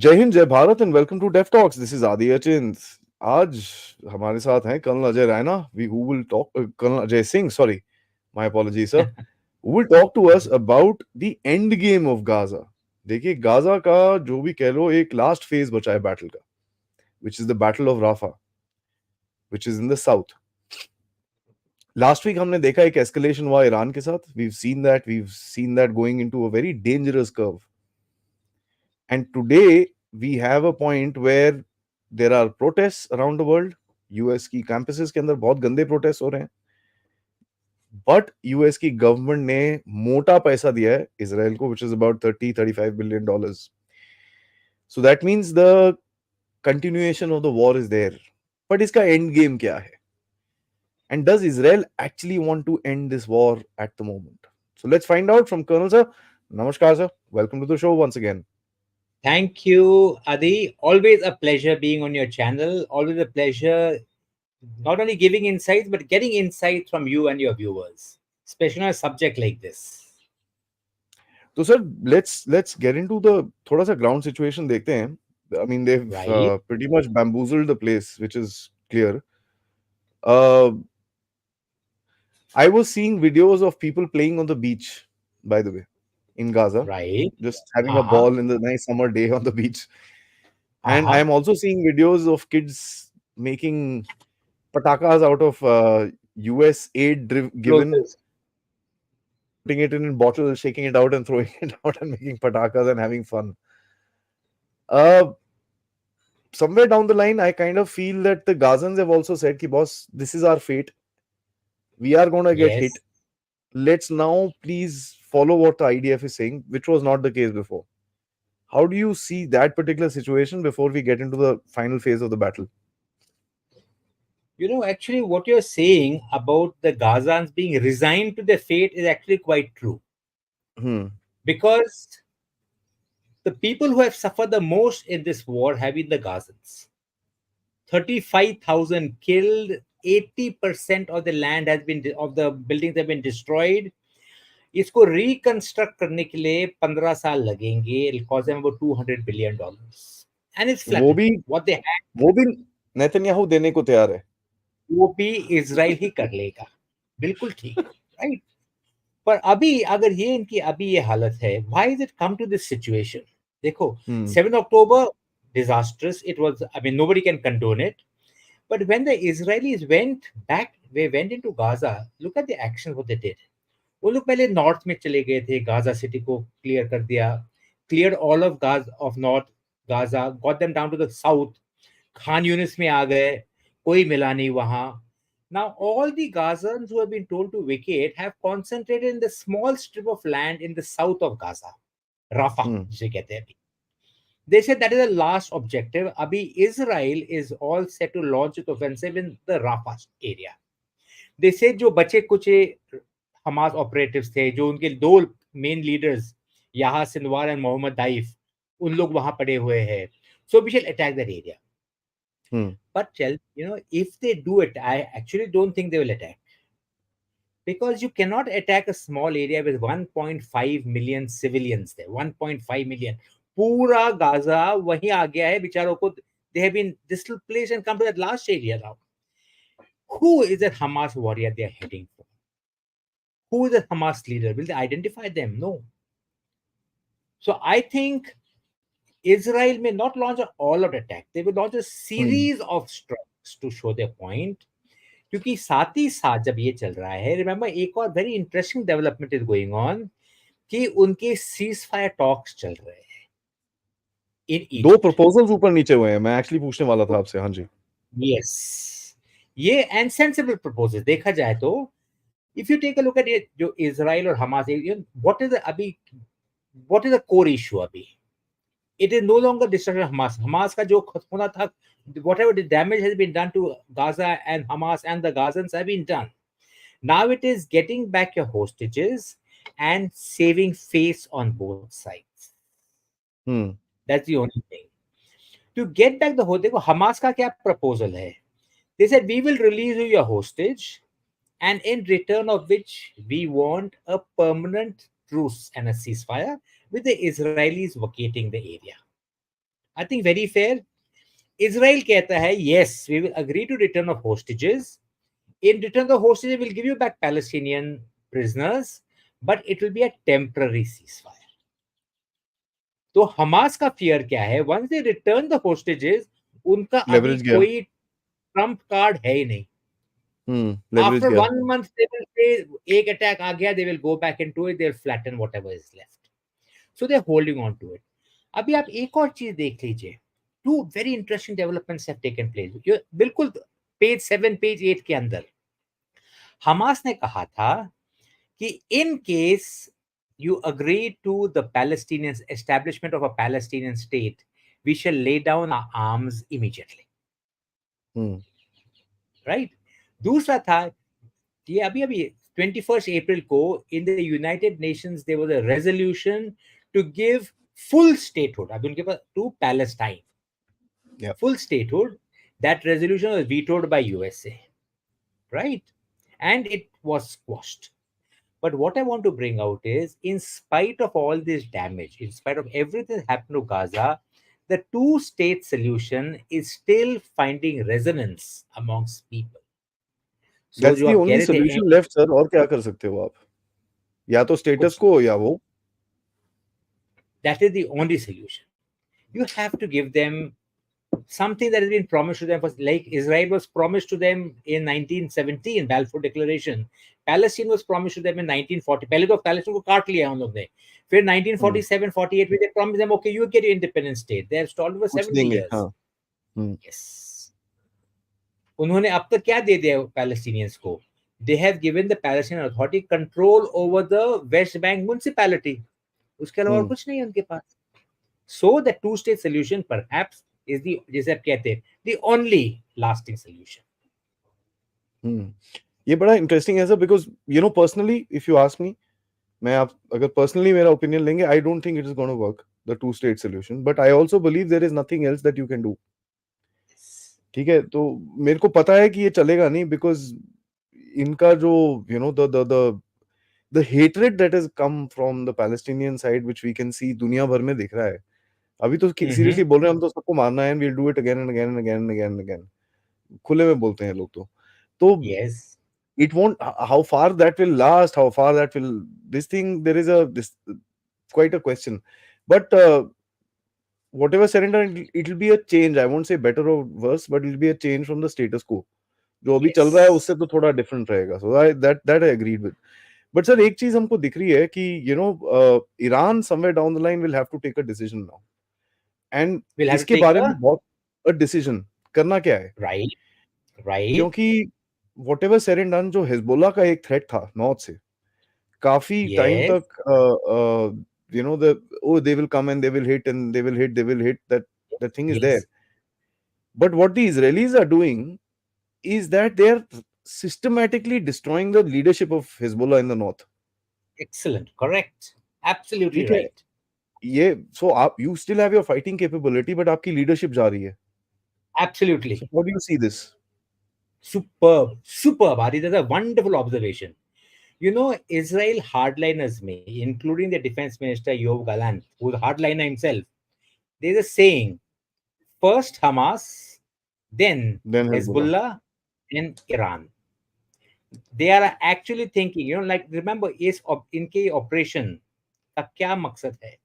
जय Hind, Jai Bharat and welcome to deaf talks. This is Adi Achint. आज हमारे साथ हैं colonel Ajay Raina. We who will talk colonel Ajay Singh, sorry, my apology sir. Who will talk to us about the end game of Gaza. देखिए, Gaza का जो भी कह लो, एक लास्ट फेज बचा है बैटल का, which is the battle of Rafah, which is in the south. Last week हमने देखा एक एस्केलेशन हुआ ईरान के साथ. We have seen that going into a very dangerous curve. And today we have a point where there are protests around the world. US की campuses के अंदर बहुत गंदे प्रोटेस्ट हो रहे हैं. बट यूएस की गवर्नमेंट ने मोटा पैसा दिया है इसराइल को, which is about 30-35 billion dollars. So that means the continuation of the war is there. But इसका एंड गेम क्या है? And does Israel actually want to end this war at the moment? So let's find out from colonel sir. नमस्कार sir, welcome to the show once again. Thank you, Adi. Always a pleasure being on your channel. Always a pleasure not only giving insights, but getting insights from you and your viewers, especially on a subject like this. तो sir, let's get into the थोड़ा सा ground situation देखते हैं. I mean, they've Right, pretty much bamboozled the place, which is clear. Uh, I was seeing videos of people playing on the beach, by the way, in Gaza, right. just having a Uh-huh. ball in the nice summer day on the beach. And Uh-huh. I'm also seeing videos of kids making patakas out of US aid given, Explosives. putting it in a bottle, shaking it out, and throwing it out, and making patakas and having fun. Uh, Somewhere down the line, I kind of feel that the Gazans have also said, "Ki boss, this is our fate. We are going to get hit. Yes. Let's now please follow what the IDF is saying," which was not the case before. How do you see that particular situation before we get into the final phase of the battle? Actually, what you're saying about the Gazans being resigned to their fate is actually quite true. Hmm. Because the people who have suffered the most in this war have been the Gazans. 35,000 killed, 80% of the land has been of the buildings have been destroyed. इसको reconstruct करने के लिए 15 साल लगेंगे. It'll cost them about $200 billion. And it's वो flooded. भी What they had, वो भी नेतन्याहू देने को तैयार है. वो भी इजराइल ही कर लेगा. बिल्कुल ठीक, राइट. पर अभी अगर ये इनकी अभी ये हालत है, why is it come to this situation? देखो, Hmm. 7 October, disastrous. It was, I mean, nobody can condone it. But when the Israelis went back, they went into Gaza, look at the actions what they did. वो लोग पहले north में चले गए थे, Gaza city को clear कर दिया, clear all of Gaza of north Gaza, got them down to the south, Khan Younis में आ गए, कोई मिला नहीं वहां. Now all the Gazans who have been told to vacate have concentrated in the small strip of land in the south of Gaza, Rafah Hmm. जिसे कहते हैं अभी. They said that is the last objective. Abhi Israel is all set to launch its offensive in the Rafah area. They said जो बचे Kuche Hamas operatives थे, जो उनके दो मेन लीडर्स यहाँ सिनवार एंड मोहम्मद दाइफ, उन लोग वहां पड़े हुए हैं. So we shall attack that area. Hmm. But if they do it, I actually don't think they will attack. Because you cannot attack a small area with 1.5 million civilians there. 1.5 million. पूरा Gaza वहीं आ गया है बेचारों को. They have been displaced and come to that last area now. Who is that Hamas warrior they are heading for? Who is the Hamas leader? Will they identify them? No. So I think Israel may not launch an all-out attack. They will launch a Hmm. series of strikes to show their point. क्योंकि साथ ही साथ जब ये चल रहा है, remember एक और very interesting development is going on, कि उनके सीज फायर टॉक्स चल रहे हैं इन दो इजिप्ट. प्रपोजल्स ऊपर नीचे हुए हैं. मैं एक्चुअली पूछने वाला था आपसे. हाँ जी. यस, ये एंड सेंसिबल प्रपोजल देखा जाए तो. If you take a look at जो इजराइल और हमास, व्हाट इज अभी, what is the core issue अभी? It is no longer destruction Hamas. Hamas का जो होना था, whatever the damage has been done to Gaza and Hamas and the Gazans have been done. Now it is getting back your hostages and saving face on both sides. Hmm. That's the only thing. To get back the देखो Hamas का क्या proposal है? They said we will release you your hostage, and in return of which we want a permanent truce and a ceasefire with the Israelis vacating the area. I think very fair. Israel कहता है, yes, we will agree to return of hostages. In return of hostages, we'll give you back Palestinian prisoners, but it will be a temporary ceasefire. तो Hamas का fear क्या है? Once they return the hostages, उनका अभी leverage गया। कोई Trump card है ही नहीं. लेवरेज After गया। 1 month, they will say, एक attack आ गया, they will go back into it, they'll flatten whatever is left. So they're holding on to it. अभी आप एक और चीज देख लीजिए. Two very interesting developments have taken place. बिल्कुल पेज 7, पेज 8 के अंदर हमास ने कहा था कि in case you agree to the Palestinians establishment of a Palestinian state, we shall lay down our arms immediately. Right? दूसरा था, ये अभी अभी 21 अप्रैल को in the United Nations there was a resolution to give full statehood अब उनके पास to Palestine. Yeah. Full statehood. That resolution was vetoed by USA, right? And it was squashed. But what I want to bring out is, in spite of all this damage, in spite of everything that happened to Gaza, the two-state solution is still finding resonance amongst people. So that's जो the आप कह only रहे थे, solution left sir, और क्या कर सकते हो आप? या तो स्टेटस कुछ को या वो। that is the only solution. You have to give them something that has been promised to them, like Israel was promised to them in 1917 Balfour Declaration. Palestine was promised to them in 1940. पहले तो Palestine को काट लिया हम लोग ने. फिर 1947-48 में they promised them, okay, you get your independent state. They have stalled for कुछ 70 देंगे, years. हाँ। Yes. उन्होंने अब तक क्या दे दिया पैलेस्टीनियंस को? They have given the Palestinian Authority control over the West Bank municipality. उसके अलावा और कुछ नहीं है उनके पास. So the two-state solution perhaps is the, जैसे आप कहते हैं, the only lasting solution. ये बड़ा इंटरेस्टिंग है sir, because you know personally if you ask me, मैं आप अगर पर्सनली मेरा ओपिनियन लेंगे, I don't think it is gonna work the two state solution, but I also believe there is nothing else that you can do. ठीक है, तो मेरे को पता है कि ये चलेगा नहीं, बिकॉज इनका जो you know the hatred that has come from the Palestinian side which we can see दुनिया भर में दिख रहा है। अभी तो सीरियसली बोल रहे हैं, हम तो सबको मारना है, we will do it again and again and again and again and again, खुले में बोलते हैं लोग। तो Yes. it won't, how far that will last, how far that will, this thing, there is a this quite a question, but whatever said and done, it will be a change. I won't say better or worse, but it will be a change from the status quo. जो अभी चल रहा है Yes. उससे तो थोड़ा different रहेगा, so that I agreed with. But sir, एक चीज हमको दिख रही है कि Iran somewhere down the line will have to take a decision now, and We'll have to इसके take बारे a में बहुत a decision करना क्या है, right, right. क्योंकि whatever said and done, जो हिजबुल्लाह का एक थ्रेट था नॉर्थ से, काफी टाइम Yes. तक the, oh, they will come and they will hit and they will hit, that thing is there. Yes. But what the Israelis are doing is that they are systematically destroying the leadership of Hezbollah in the north. Excellent. Correct. Absolutely ठीक है, right. ये so आप you still have your fighting capability, but आपकी leadership जा रही है. Absolutely. So how do you see this? Superb. Superb. Adi, that's a wonderful observation. You know, Israel hardliners may, including the defense minister Yoav Gallant, who's a hardliner himself, there's a saying, first Hamas, then Then Hezbollah. Hezbollah, then Iran. They are actually thinking, like, remember, is इनके operation का क्या मकसद है?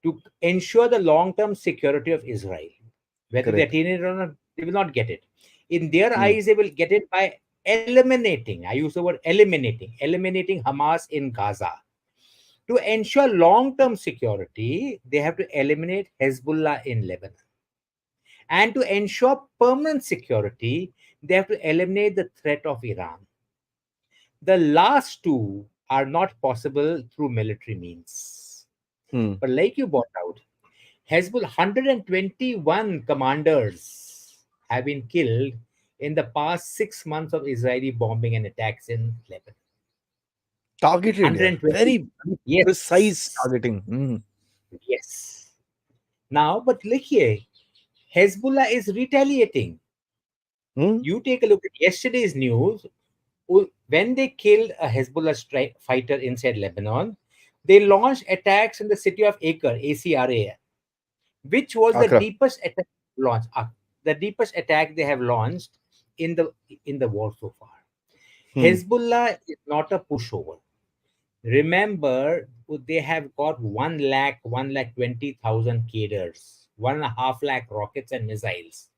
To ensure the long-term security of Israel. Whether they Correct. attain it or not, they will not get it. In their eyes, they will get it by eliminating, I use the word eliminating Hamas in Gaza. To ensure long-term security, they have to eliminate Hezbollah in Lebanon. And to ensure permanent security, they have to eliminate the threat of Iran. The last two are not possible through military means. But like you brought out, Hezbollah 121 commanders have been killed in the past 6 months of Israeli bombing and attacks in Lebanon. Targeted, yeah. 120. Very precise Yes. targeting. Yes. Now, but look here, Hezbollah is retaliating. You take a look at yesterday's news. When they killed a Hezbollah fighter inside Lebanon, they launched attacks in the city of Acre, ACRA. which was the Akra. deepest attack the deepest attack they have launched in the war so far. Hmm. Hezbollah is not a pushover. Remember, they have got 1 lakh 20,000 cadres, 1.5 lakh rockets and missiles.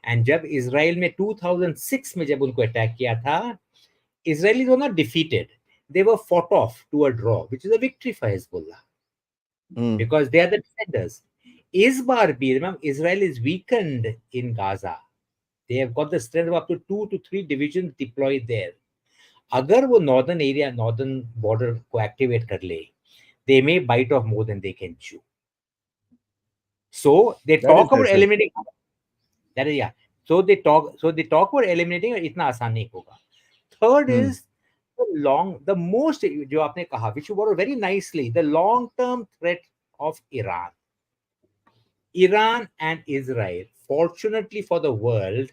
And जब Israel में 2006 में जब उनको attack किया था, Israelis were not defeated. They were fought off to a draw, which is a victory for Hezbollah Hmm. because they are the defenders. Is बार भी, remember, Israel is weakened in Gaza. They have got the strength of up to 2 to 3 divisions deployed there. अगर वो northern border को activate कर ले, they may bite off more than they can chew. So they That is talk well about said. eliminating. That is, yeah. So they talk about eliminating, और इतना आसान नहीं होगा. Third Hmm. is the most जो आपने कहा, which you brought very nicely, the long term threat of Iran. Iran and Israel, fortunately for the world,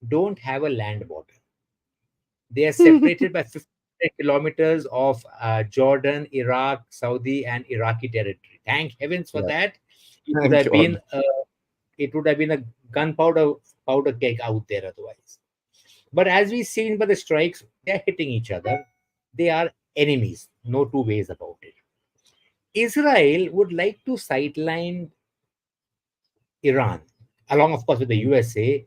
don't have a land border. They are separated by 50 kilometers of Jordan, Iraq, Saudi, and Iraqi territory. Thank heavens for Yeah. that. It would Thank have been God. a, it would have been a gunpowder keg out there otherwise. But as we've seen by the strikes, they are hitting each other. They are enemies. No two ways about it. Israel would like to sideline Iran, along, of course, with the Hmm. USA,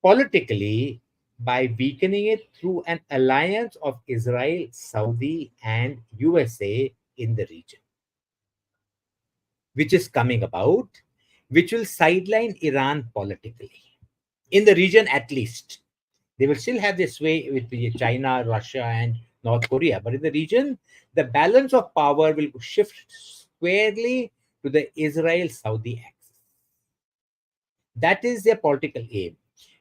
politically by weakening it through an alliance of Israel, Saudi, and USA in the region, which is coming about, which will sideline Iran politically, in the region at least. They will still have their sway with China, Russia, and North Korea, but in the region, the balance of power will shift squarely to the Israel Saudi axis. That is their political aim.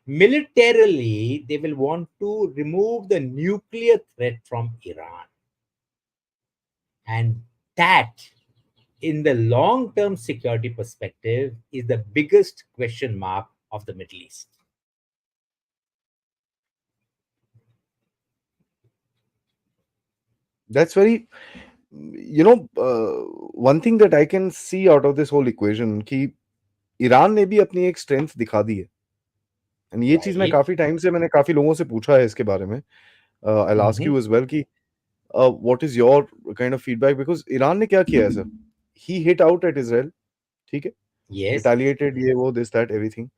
Militarily, they will want to remove the nuclear threat from Iran. And that, in the long term security perspective, is the biggest question mark of the Middle East. That's very, one thing that I can see out of this whole equation कि Iran ने भी अपनी एक strength दिखा दी है and ये चीज मैं Right? काफी टाइम से मैंने काफी लोगों से पूछा है इसके बारे में I will ask Mm-hmm. You as well कि what is your kind of feedback because Iran ने क्या किया है sir he hit out at Israel ठीक है Yes. रिटेलिएटेड ये वो this that everything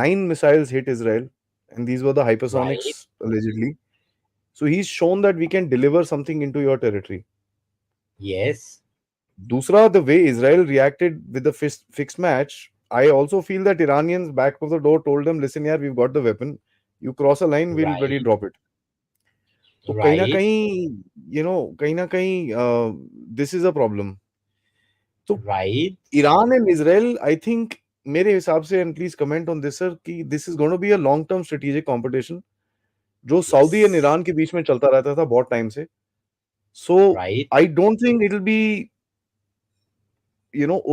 9 missiles hit Israel and these were the hypersonics Right. allegedly so he's shown that we can deliver something into your territory. Yes. Dusra, the way Israel reacted with the fixed match, I also feel that Iranians back of the door told them, listen, yeah, we've got the weapon. You cross a line, we'll bloody Right. drop it. तो कहीं ना Right. कहीं कहीं ना कहीं this is a problem. तो Right. Iran and Israel I think मेरे हिसाब से and please comment on this sir कि this is going to be a long term strategic competition जो सऊदी एंड Yes. ईरान के बीच में चलता रहता था बहुत टाइम से. So Right. I don't think it will be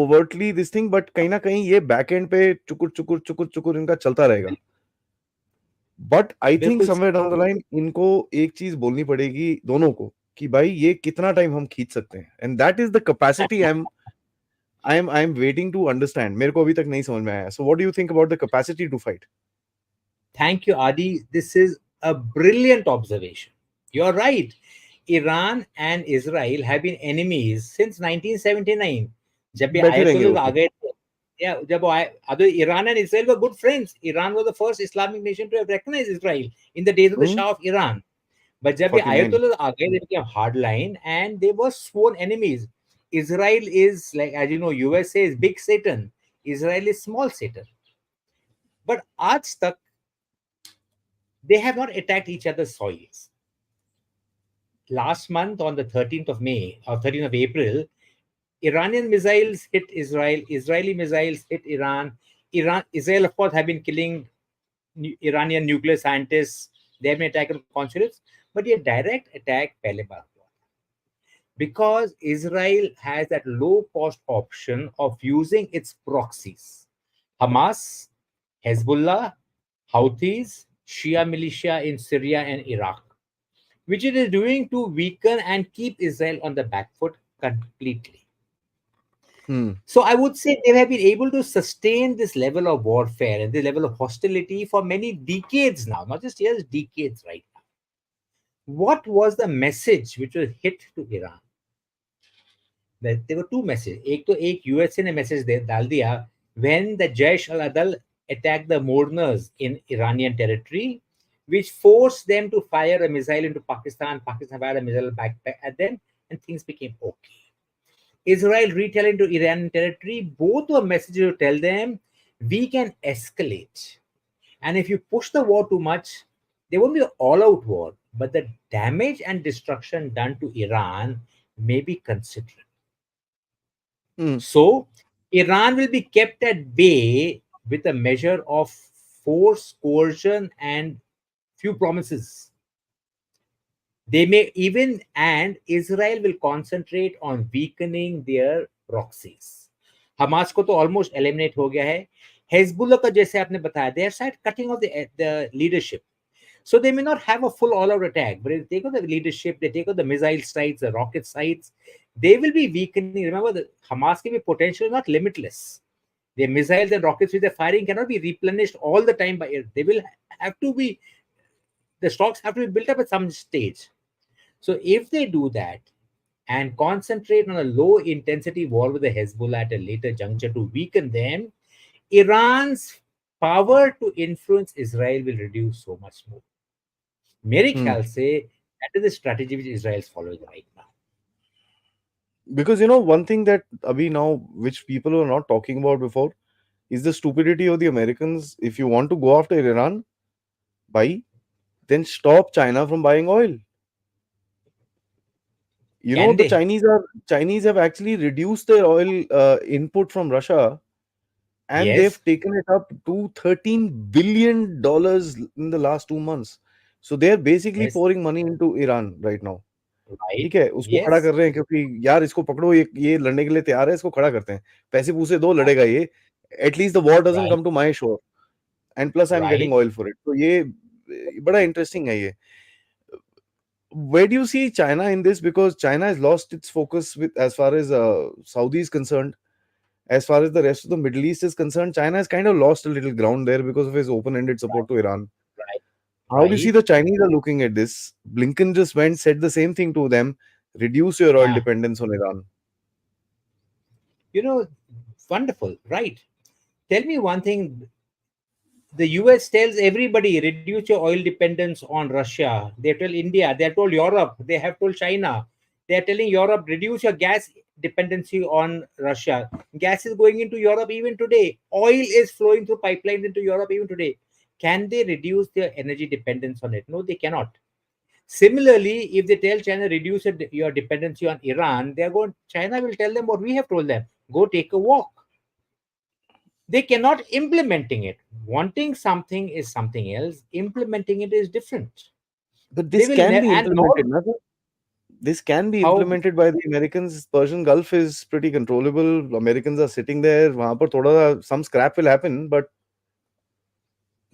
overtly this thing but कहीं ना कहीं ये बैक एंड पे चुकुर चुकुर चुकुर चुकुर इनका चलता रहेगा. बट आई थिंक बिल्कुल. समवेयर डाउन द लाइन इनको एक चीज बोलनी पड़ेगी दोनों को कि भाई ये कितना टाइम हम खींच सकते हैं and that is the capacity I am waiting to understand. मेरे को अभी तक नहीं समझ में आया. So what do you think about the capacity to fight? Thank you, Adi. This is a brilliant observation. You're right. Iran and Israel have been enemies since 1979. जब ये बैठे रहेंगे आयतुल्लाह वो आ तो. गए थे, yeah, Iran and Israel were good friends. Iran was the first Islamic nation to have recognized Israel in the days of the hmm. Shah of Iran. But जब ये 49. Ayatollah आ गए, they became hardline and they were sworn enemies. Israel is, like, as you know, USA is big Satan. Israel is small Satan. But आज तक they have not attacked each other's soils. Last month, on the 13th of May or 13th of April, Iranian missiles hit Israel, Israeli missiles hit Iran. Israel, of course, have been killing Iranian nuclear scientists. They have been attacking consulates. But a direct attack, pehle baar hua. Because Israel has that low cost option of using its proxies. Hamas, Hezbollah, Houthis, Shia militia in Syria and Iraq, which it is doing to weaken and keep Israel on the back foot completely. Hmm. So I would say they have been able to sustain this level of warfare and this level of hostility for many decades now, not just years, decades right now. What was the message which was hit to Iran? There were two messages. एक तो एक USA ने message दे डाल दिया when the Jaish al-Adal attacked the mourners in Iranian territory, which forced them to fire a missile into Pakistan. Pakistan fired a missile back at them, and things became okay. Israel retaliated into Iranian territory. Both were messages to tell them we can escalate. And if you push the war too much, there won't be an all out war, but the damage and destruction done to Iran may be considerable. Hmm. So, Iran will be kept at bay with a measure of force, coercion, and few promises. They may even, and Israel will concentrate on weakening their proxies. Hamas को तो almost eliminate हो गया है. Hezbollah का जैसे आपने बताया, they are side cutting off the leadership. So they may not have a full all-out attack, but if they take out the leadership, they take out the missile sites, the rocket sites, they will be weakening. Remember, the Hamas can be potential, not limitless. Their missiles and rockets which they're firing cannot be replenished all the time by air. They will have to be, the stocks have to be built up at some stage. So if they do that and concentrate on a low intensity war with the Hezbollah at a later juncture to weaken them, Iran's power to influence Israel will reduce so much more. मेरे Hmm. ख्याल से that is the strategy which Israel is following right now. Because you know one thing that Abhi now, which people were not talking about before, is the stupidity of the Americans. If you want to go after Iran, buy, then stop China from buying oil. You know Can the they? Chinese have actually reduced their oil input from Russia, and they've Yes. taken it up to $13 billion in the last 2 months. So they're basically Yes. pouring money into Iran right now. Right. ठीक है, उसको खड़ा Yes. कर रहे हैं क्योंकि यार इसको पकड़ो, ये लड़ने के लिए तैयार है, इसको खड़ा करते हैं, पैसे पूसे दो, लड़ेगा ये, at least the war doesn't Right. Come to my shore and plus I am getting Right. Oil for it. तो ये बड़ा इंटरेस्टिंग है ये. Where do you see China in this? Because China has lost its focus with as far as Saudi is concerned. As far as the rest of the Middle East is concerned, China has kind of lost a little ground there because of his open-ended support to Iran. Right. How do you see Right. the Chinese are looking at this? Blinken just went, said the same thing to them: reduce your oil Ah, dependence on Iran. you know, wonderful. Right. Tell me one thing. The US tells everybody reduce your oil dependence on Russia. They tell India, they have told Europe, they have told China. They are telling Europe reduce your gas dependency on Russia. Gas is going into Europe even today. Oil is flowing through pipelines into Europe even today. Can they reduce their energy dependence on it? No, they cannot. Similarly, if they tell China reduce your dependency on Iran, they are going. China will tell them what we have told them: go take a walk. They cannot implementing it. Wanting something is something else. Implementing it is different. But They this will can never, be and nor implemented, na sir? This can be how. implemented by the Americans. Persian Gulf is pretty controllable. Americans are sitting there. वहाँ पर थोड़ा some scrap will happen, but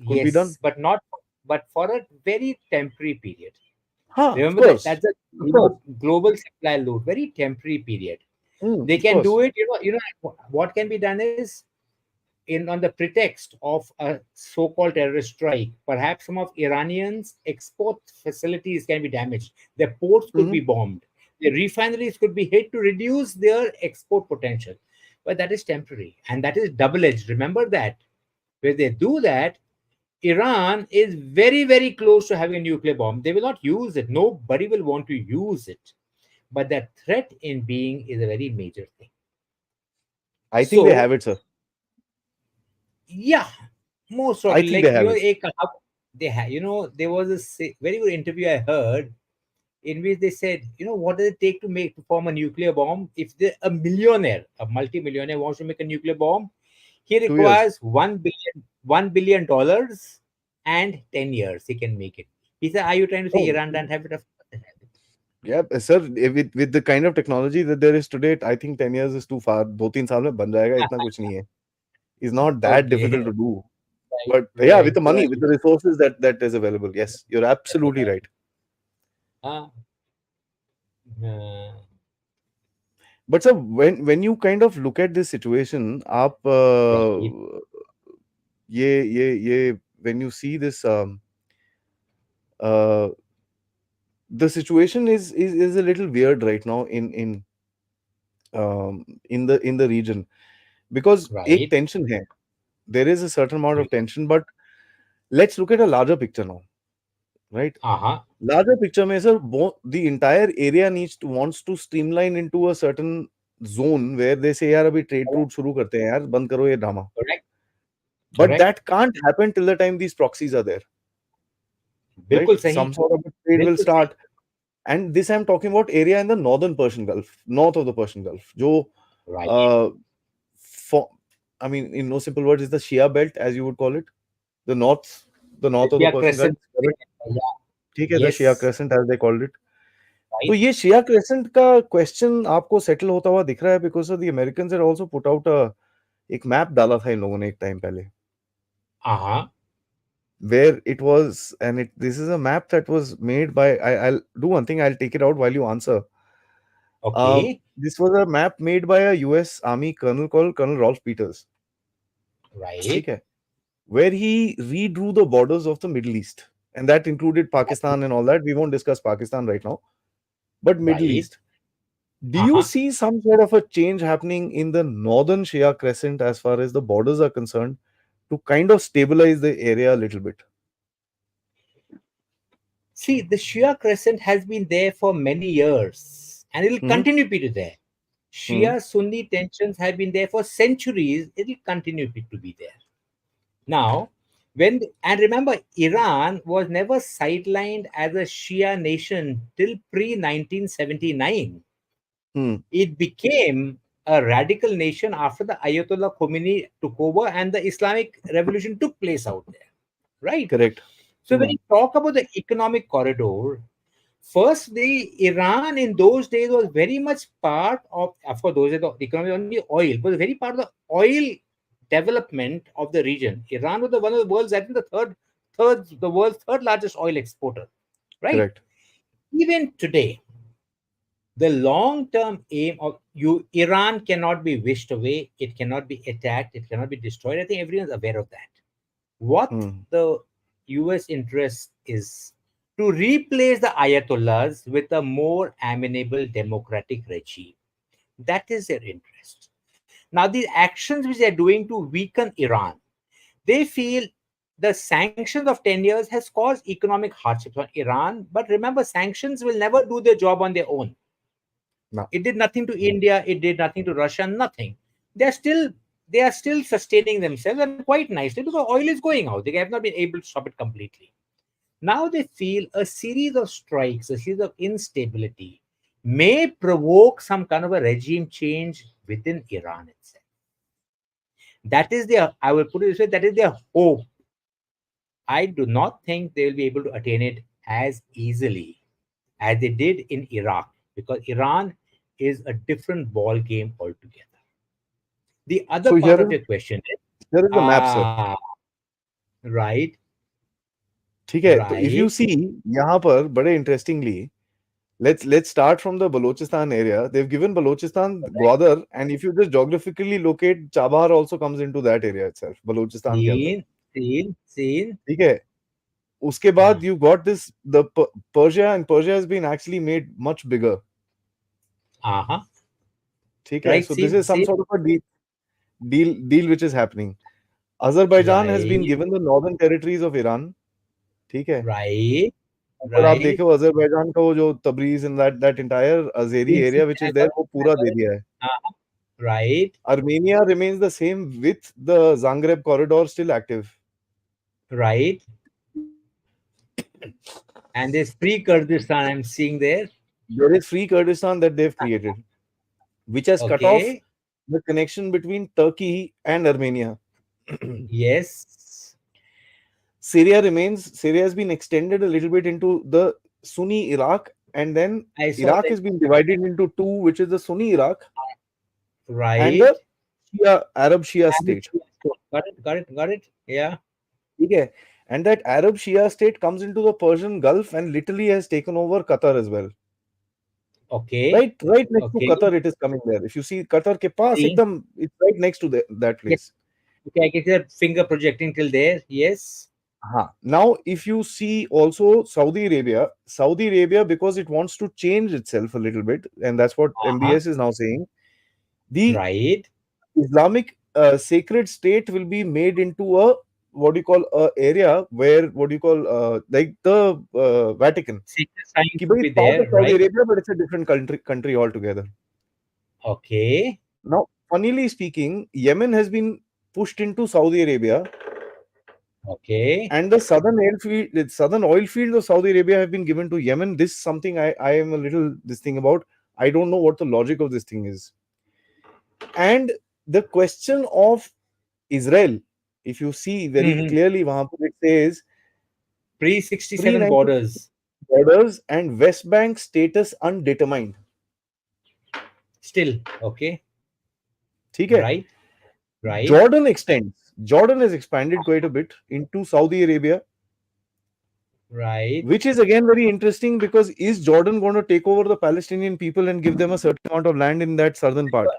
could be done. Yes, but not, but for a very temporary period. Huh, of Remember that course. that's a Of course. global supply load, very temporary period. Hmm, They of can do course. it. What can be done is in on the pretext of a so-called terrorist strike, perhaps some of Iranians' export facilities can be damaged. Their ports could Hmm. be bombed. Their refineries could be hit to reduce their export potential. But that is temporary and that is double-edged. Remember that. Where they do that, Iran is very, very close to having a nuclear bomb. They will not use it. Nobody will want to use it. But that threat in being is a very major thing. I think they So have it, sir. yeah, most I probably, think they like have it. they have. There was a very good interview I heard in which they said, what does it take to form a nuclear bomb? If a millionaire, a multi-millionaire wants to make a nuclear bomb, he 2 years. requires $1 billion and 10 years. He can make it. He said, "Are you trying to say Oh, Iran don't have it?" Of course they have it. yeah, sir. With the kind of technology that there is today, I think 10 years is too far. 2-3 साल में बन जाएगा. इतना कुछ नहीं है. It's not that Okay, difficult to do. right, But yeah, with right, the money, with right. the resources that is available, yes, you're absolutely right. Uh, uh, But sir, when you kind of look at this situation, आप Right. ये when you see this uh, the situation is a little weird right now in the region, because एक Right. tension है, there is a certain amount of tension, but let's look at a larger picture now, right? Uh-huh. Larger picture में sir, the entire area wants to streamline into a certain zone where they say यार अभी trade Correct. route शुरू करते हैं यार, बंद करो ये drama. Correct. But Correct. that can't happen till the time these proxies are there, right? बिल्कुल सही. Some sort of a trade will बिल्कुल सही. start. And this I'm talking about area in the northern Persian Gulf, north of the Persian Gulf. Jo, Right. uh, for, I mean, in no simple words, is the Shia belt, as you would call it, the north, the The north of the Shia Persian Gulf. crescent. Yeah. ठीक है, the Shia Yes. crescent, as they called it. तो Right. ये शिया crescent का question आपको settle होता हुआ दिख रहा है, because the Americans had also put out एक मैप डाला था इन लोगों ने एक टाइम पहले, Uh-huh. where it was, and this is a map that was made by, I'll do one thing, I'll take it out while you answer. Okay. This was a map made by a US Army colonel called Colonel Rolf Peters. Right. ठीक है, where he redrew the borders of the Middle East, and that included Pakistan and all that. We won't discuss Pakistan right now, but Middle Right. East. Do you Uh-huh. see some sort of a change happening in the northern Shia crescent as far as the borders are concerned to kind of stabilize the area a little bit? See, the Shia crescent has been there for many years and it will Hmm. continue to be there. Hmm. Shia Sunni tensions have been there for centuries. It will continue to be there. Now, and remember, Iran was never sidelined as a Shia nation till pre 1979. Hmm. It became a radical nation after the Ayatollah Khomeini took over and the Islamic revolution took place out there. Right? Correct. So, when Hmm. you talk about the economic corridor, first, the Iran in those days was very much part of course, those are the economy only oil, but very part of the oil development of the region. Iran was one of the world's, I think, the world's third largest oil exporter, right? Correct. Even today, the long-term aim of Iran cannot be wished away. It cannot be attacked. It cannot be destroyed. I think everyone's aware of that. What Hmm. the US interest is to replace the Ayatollahs with a more amenable democratic regime. That is their interest. Now, these actions which they are doing to weaken Iran, they feel the sanctions of 10 years has caused economic hardships on Iran. But remember, sanctions will never do their job on their own. No. It did nothing to India, it did nothing to Russia, nothing. They're still they are still sustaining themselves and quite nicely because oil is going out. They have not been able to stop it completely. Now they feel a series of strikes, a series of instability may provoke some kind of a regime change within Iran itself. That is their, I will put it this way, that is their hope. I do not think they will be able to attain it as easily as they did in Iraq because Iran is a different ball game altogether. The other So part of your question is, here is the map, sir. ah, right, ठीक है, तो if you right, see यहाँ पर बड़े interestingly, let's start from the Balochistan area. They've given Balochistan Gwadar, and if you just geographically locate, Chabahar also comes into that area itself, Balochistan के अंदर. seen, ठीक है, उसके बाद hmm. you got this Persia, and Persia has been actually made much bigger. Uh-huh, ठीक है, right, so this is some seen, sort of a deal which is happening. Azerbaijan has been right, given the northern territories of Iran. ठीक है, right, ऊपर आप right, देखो Azerbaijan का वो जो Tabriz in that entire Azeri seen, area which is I there, got it, वो I पूरा got दे it. दिया है. Uh-huh, right, Armenia remains the same with the Zagreb corridor still active. right, and there's free Kurdistan I'm seeing there. There is free Kurdistan that they've created, which has cut off Okay, the connection between Turkey and Armenia. yes, Syria has been extended a little bit into the Sunni Iraq, and then I saw Iraq that, has been divided into two, which is the Sunni Iraq and right. the Arab Shia state. Got it, got it, got it. Yeah, ठीक है, and that Arab Shia state comes into the Persian Gulf and literally has taken over Qatar as well. Okay. Right next to Okay. Qatar, it is coming there. If you see Qatar ke paas, See. ekdam, it's right next to that Yes. place. Okay. I get your finger projecting till there. Yes. Now, if you see also Saudi Arabia, because it wants to change itself a little bit, and that's what Uh-huh. MBS is now saying, the Right. Islamic sacred state will be made into a what do you call a area where what do you call like the Vatican. Secret signs Ki would bhai be it's part of there, Saudi right? Arabia, but it's a different country altogether. Okay. Now, funnily speaking, Yemen has been pushed into Saudi Arabia, Okay. and the southern oil fields of Saudi Arabia have been given to Yemen. This is something I am a little this thing about. I don't know what the logic of this thing is. And the question of Israel, if you see very Hmm. clearly, wahan par it says Pre pre 67 19 borders. borders and West Bank status undetermined. Still. Okay. ठीक है? Right. Right. Jordan extends. Jordan has expanded quite a bit into Saudi Arabia, Right. which is again very interesting because is Jordan going to take over the Palestinian people and give them a certain amount of land in that southern part?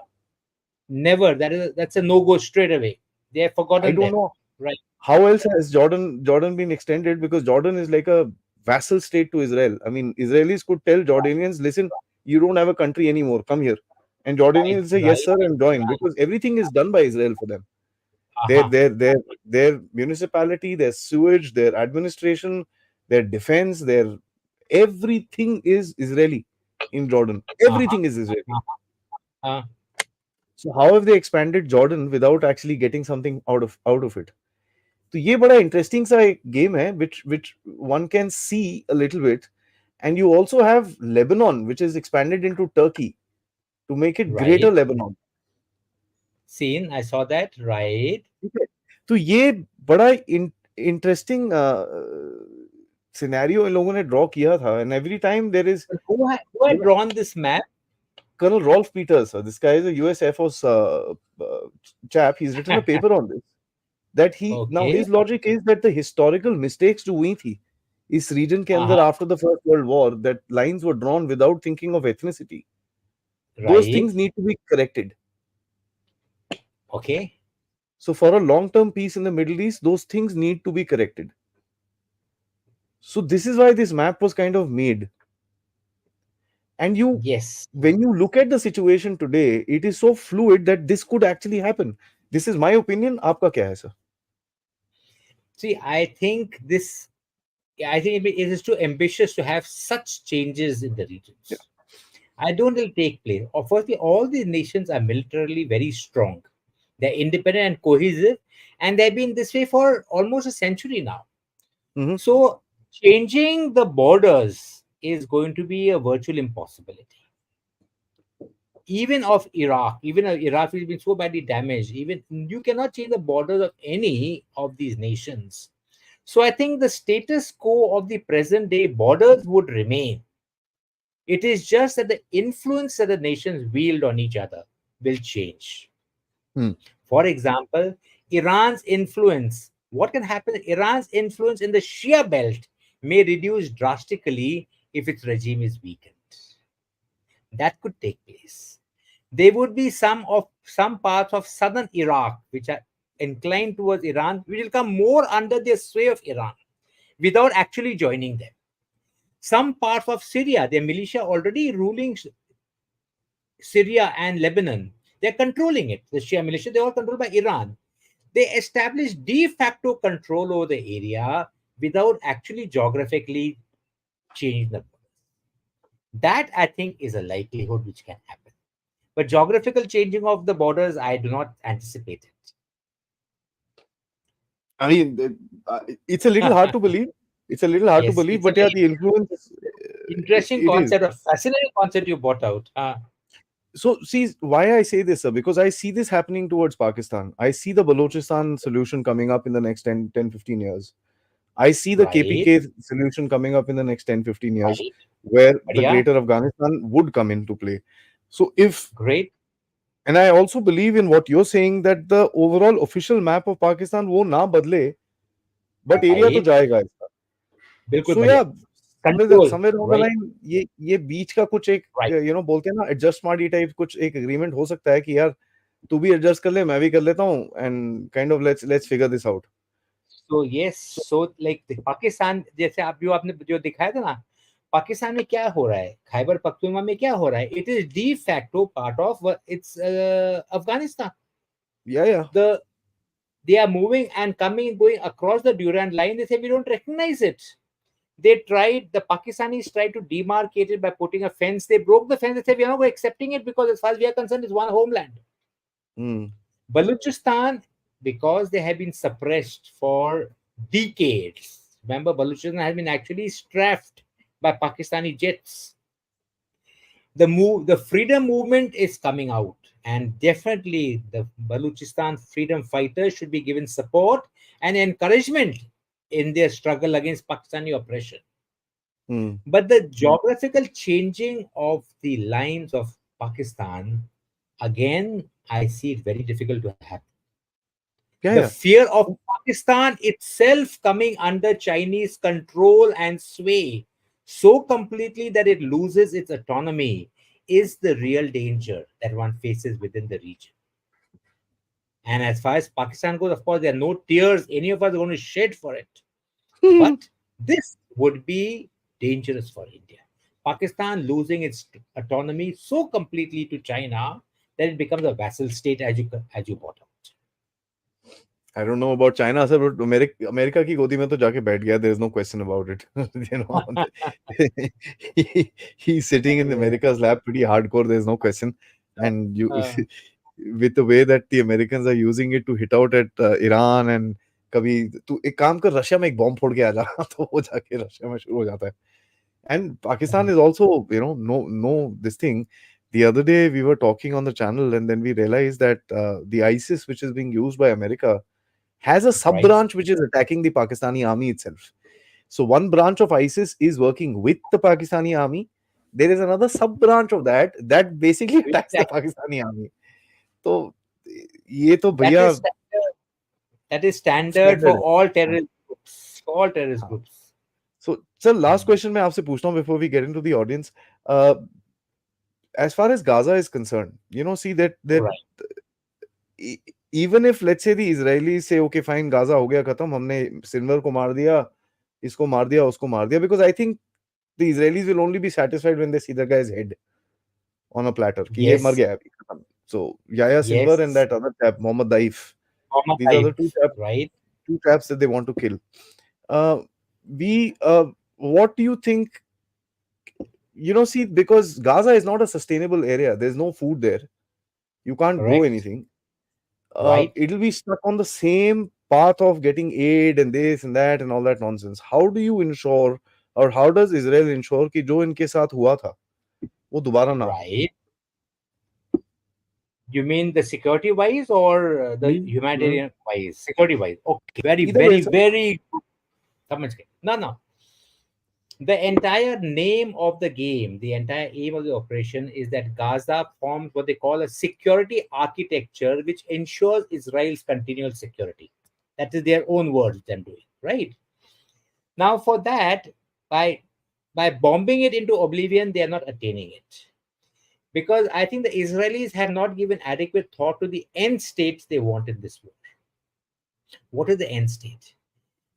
Never. That's a no go straight away. They have I forgotten don't them. know Right. how else has Jordan been extended, because Jordan is like a vassal state to Israel. I mean, Israelis could tell Jordanians, listen, you don't have a country anymore, come here. And Right. Jordanians say, yes, Right. sir, and join, because everything is done by Israel for them. Their Uh-huh. their their their municipality, their sewage, their administration, their defense, their everything is Israeli in Jordan. Uh-huh. Everything is Israeli. Uh, So how have they expanded Jordan without actually getting something out of it? तो ये बड़ा interesting सा एक game है which one can see a little bit. And you also have Lebanon, which is expanded into Turkey to make it greater right. Lebanon. Seen. I saw that. Right. ठीक है? तो ये बड़ा इंटरेस्टिंग सिनेरियो इन लोगों ने draw किया था, and every time there is, But who had drawn this map? Colonel Rolf Peters, this guy is a US Air Force chap. He's written a paper on this. That he now Okay. his logic is that the historical mistakes जो हुई थी इस region के Uh-huh. अंदर after the First World War, that lines were drawn without thinking of ethnicity. Those Right. things need to be corrected. Okay. So for a long-term peace in the Middle East, those things need to be corrected. So this is why this map was kind of made. And Yes. when you look at the situation today, it is so fluid that this could actually happen. This is my opinion. आपका क्या है sir? See, I think it is too ambitious to have such changes in the Yeah. regions. I don't think it'll take place. Firstly, all these nations are militarily very strong. They're independent and cohesive, and they've been this way for almost a century now. Mhm. So, changing the borders is going to be a virtual impossibility. Even of Iraq has been so badly damaged. Even you cannot change the borders of any of these nations. So, I think the status quo of the present day borders would remain. It is just that the influence that the nations wield on each other will change. Hmm. For example, Iran's influence, what can happen? Iran's influence in the Shia belt may reduce drastically if its regime is weakened. That could take place. There would be some parts of southern Iraq which are inclined towards Iran, which will come more under the sway of Iran without actually joining them. Some parts of Syria, their militia already ruling Syria and Lebanon. They're controlling it. The Shia militia, they're all controlled by Iran. They established de facto control over the area without actually geographically changing the borders. That I think is a likelihood which can happen. But geographical changing of the borders, I do not anticipate I mean, it's a little hard it. to believe. It's a little hard to Yes, believe, it's a but yeah, very the influence, interesting it is. concept, a fascinating concept you brought out. So, see, why I say this, sir, because I see this happening towards Pakistan. I see the Balochistan solution coming up in the next 10, 15 years. I see the Right, KPK solution coming up in the next 10, 15 years, right. where the Yeah, greater Afghanistan would come into play. So, if, great. and I also believe in what you're saying, that the overall official map of Pakistan wo na badle, but area to Right. jayega iska. बिल्कुल So, बढ़िया. yeah, control, somewhere down the right? line ये बीच का कुछ एक Right. बोलते हैं ना adjust smarty type कुछ एक एग्रीमेंट हो सकता है कि यार तू भी एडजस्ट कर ले मैं भी कर लेता हूँ and kind of let's figure this out So yes, so like the Pakistan जैसे आप जो आपने जो दिखाया था ना, पाकिस्तान में क्या हो रहा है, खैबर पख्तूनख्वा में क्या हो रहा है, it is de facto part of its Afghanistan. या The they are moving and coming going across the Durand line. They say we don't recognize it. They tried, the Pakistanis tried to demarcate it by putting a fence. They broke the fence. They said we are not accepting it because as far as we are concerned, it's one homeland. Hmm Baluchistan, because they have been suppressed for decades. Remember, Baluchistan has been actually strafed by Pakistani jets. The freedom movement is coming out, and definitely the Baluchistan freedom fighters should be given support and encouragement in their struggle against Pakistani oppression. Hmm But the geographical changing of the lines of Pakistan, again, I see it very difficult to happen. The या fear of Pakistan itself coming under Chinese control and sway so completely that it loses its autonomy is the real danger that one faces within the region. And as far as Pakistan goes, of course, there are no tears any of us are going to shed for it. But this would be dangerous for India. Pakistan losing its autonomy so completely to China that it becomes a vassal state, as you brought out. I don't know about China sir but America की गोदी में तो जाके बैठ गया there is no question about it you know he is sitting in Yeah. America's lap pretty hardcore there is no question and you Uh, with the way that the Americans are using it to hit out at Iran and कभी तू एक काम कर Russia में एक bomb फोड़ के आ जा तो वो जाके रशिया में शुरू हो जाता है and Pakistan is also no this thing the other day we were talking on the channel and then we realized that the ISIS which is being used by America has a sub right, branch which is attacking the Pakistani army itself. So one branch of ISIS is working with the Pakistani army. There is another sub branch of that basically attacks the exactly. Pakistani army. So ये तो That भैया is standard. That is standard for standard है all हाँ terrorist groups. For all terrorist हाँ groups. So sir last Mm. Question मैं आपसे पूछता हूँ before we get into the audience as far as Gaza is concerned see that Right, even if let's say the Israelis say okay fine Gaza हो गया खत्म हमने silver को मार दिया इसको मार दिया उसको मार दिया because I think the Israelis will only be satisfied when they see the guy's head on a platter कि ये मर yes, गया है अभी खत्म so Yahya Sinwar and yes. that other chap Mohammed Daif Former these are type, the right, two chaps that they want to kill uh, we what do you think see because Gaza is not a sustainable area there's no food there you can't grow correct, anything right, it'll be stuck on the same path of getting aid and this and that and all that nonsense. How do you ensure or how does Israel ensure कि जो इनके साथ हुआ था वो दोबारा ना हो? right. You mean the security wise or the Hmm, hmm. humanitarian wise? Security wise. Okay, very, Either way, very, sir. very good. समझ गए. No, no. The entire name of the game, the entire aim of the operation is that Gaza forms what they call a security architecture which ensures Israel's continual security. That is their own words they're doing, right? Now, for that, by bombing it into oblivion, they are not attaining it. Because I think the Israelis have not given adequate thought to the end states they want in this war. What is the end state?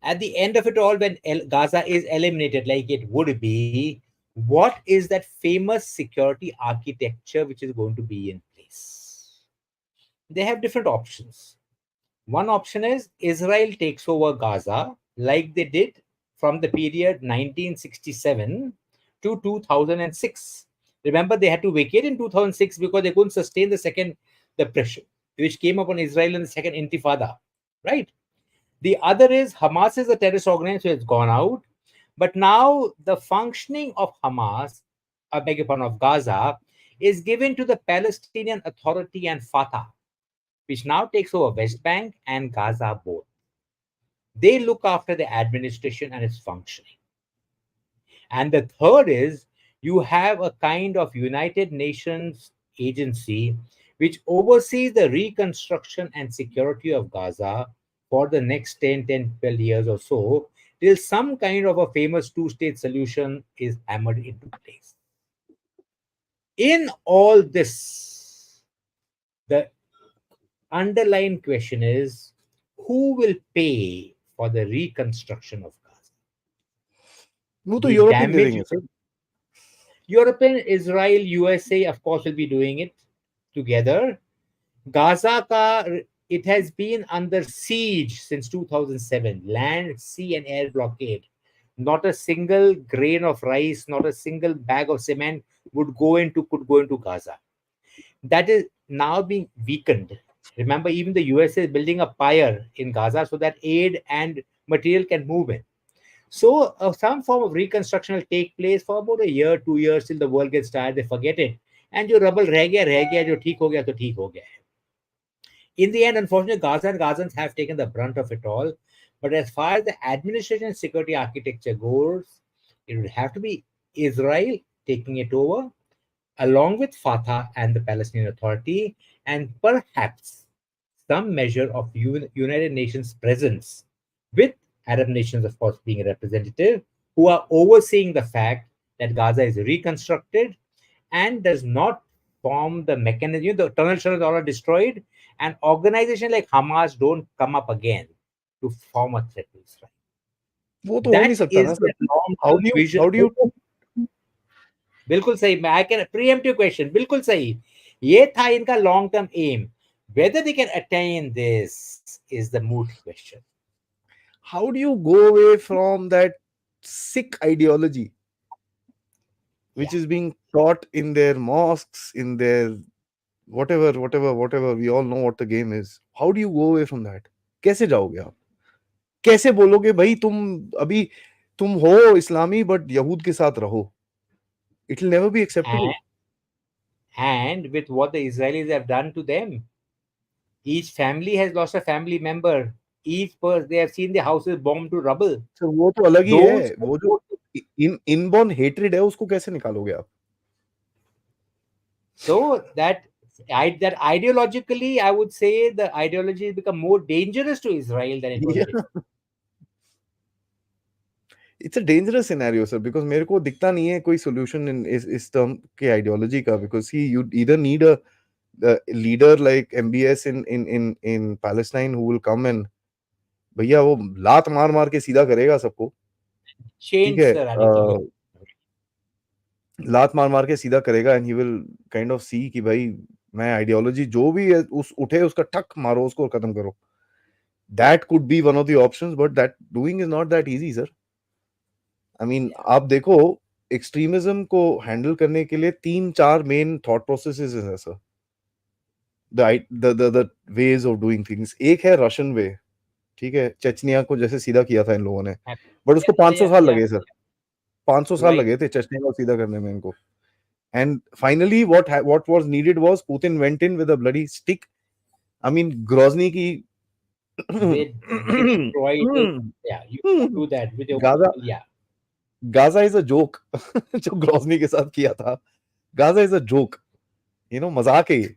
At the end of it all, when Gaza is eliminated, like it would be, what is that famous security architecture which is going to be in place? They have different options. One option is Israel takes over Gaza like they did from the period 1967 to 2006. Remember, they had to vacate in 2006 because they couldn't sustain the pressure which came upon Israel in the second Intifada, right? The other is Hamas is a terrorist organization, so it's gone out. But now the functioning of Hamas, I beg your pardon, of Gaza, is given to the Palestinian Authority and Fatah, which now takes over West Bank and Gaza both. They look after the administration and its functioning. And the third is you have a kind of United Nations agency which oversees the reconstruction and security of Gaza for the next 10, 10, 12 years or so, till some kind of a famous two-state solution is hammered into place. In all this, the underlying question is, who will pay for the reconstruction of Gaza? वो तो The European they damage. देंगे sir. European, Israel, USA, of course, will be doing it together. Gaza, it has been under siege since 2007, land, sea, and air blockade. Not a single grain of rice, not a single bag of cement could go into Gaza. That is now being weakened. Remember, even the USA is building a pier in Gaza so that aid and material can move in. So, some form of reconstruction will take place for about a year, 2 years, till the world gets tired, they forget it. And जो rubble रह गया, जो ठीक हो गया तो ठीक हो गया. In the end, unfortunately, Gaza and Gazans have taken the brunt of it all. But as far as the administration and security architecture goes, it would have to be Israel taking it over, along with Fatah and the Palestinian Authority, and perhaps some measure of United Nations presence, with Arab nations, of course, being a representative, who are overseeing the fact that Gaza is reconstructed and does not form the mechanism. The tunnel shutters are all destroyed, and organizations like Hamas don't come up again to form a threat to Israel. वो तो हो नहीं That सकता ना is sir. the long how term do you vision. How do you बिल्कुल सही. I can preempt your question. बिल्कुल सही. ये था इनका long term aim. Whether they can attain this is the moot question. how do you go away from that sick ideology Yeah. which is being taught in their mosques, in their whatever, we all know what the game is. How do you go away from that? कैसे जाओगे आप? कैसे बोलोगे भाई तुम अभी तुम हो इस्लामी बट यहूद के साथ रहो? It will never be And, acceptable. and with what the Israelis have done to them, each family has lost a family member. Each person, they have seen their houses bombed to rubble. So वो तो अलग ही Those है. who वो जो inborn hatred है उसको कैसे निकालोगे आप? so that ideologically, I would say the ideology has become more dangerous to Israel than it was Yeah. before. It's a dangerous scenario, sir, because मेरे को दिखता नहीं है कोई solution in इस term के ideology का, because see you either need a leader like MBS in Palestine who will come and भैया वो लात मार मार के सीधा करेगा सबको. ठीक Change है. the radical. लात मार मार के सीधा करेगा and he will kind of see कि भाई मैं ideology जो भी है उस उठे उसका ठक मारो उसको और खत्म करो. That could be one of the options, but that doing is not that easy, sir. I mean, आप देखो एक्सट्रीमिज्म को हैंडल करने के लिए 3-4 मेन थॉट प्रोसेसेस हैं sir. The ways of doing things. एक है रशियन वे. ठीक है, चेचनिया को जैसे सीधा किया था इन लोगों ने, बट उसको Yeah, 500 yeah, साल yeah. लगे सर. 500 साल Right. लगे थे चेचनिया को सीधा करने में इनको. And finally what was needed was Putin went in with a bloody stick. I mean Grozny की They destroyed it. Yeah, you cannot do that with your Gaza yeah. Gaza is a joke. जो Grozny के साथ किया था, Gaza is a joke. मजाक है ये.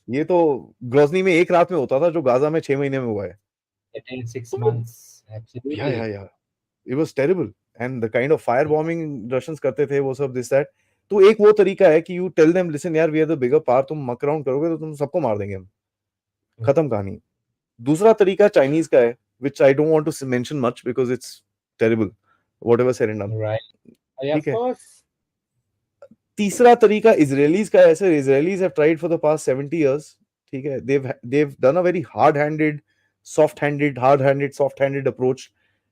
ये तो ग्रोजनी में एक रात में होता था जो गाजा में 6 महीने में हुआ है. In 6 months. या या Absolutely. या it was terrible. And the kind of fire bombing Russians करते थे वो सब दिस दैट. तो एक वो तरीका है कि यू टेल देम लिसन यार we are the bigger power, तुम मक अराउंड करोगे तो तुम सबको मार देंगे हम. खत्म कहानी. दूसरा तरीका चाइनीज का है which I don't want to mention much because it's terrible whatever said and done. Right. Yeah, ठीक of है. course. तीसरा तरीका इजरायलीज का है sir. Israelis have tried for the past 70 years. ठीक है. they've done a very hard handed soft handed approach.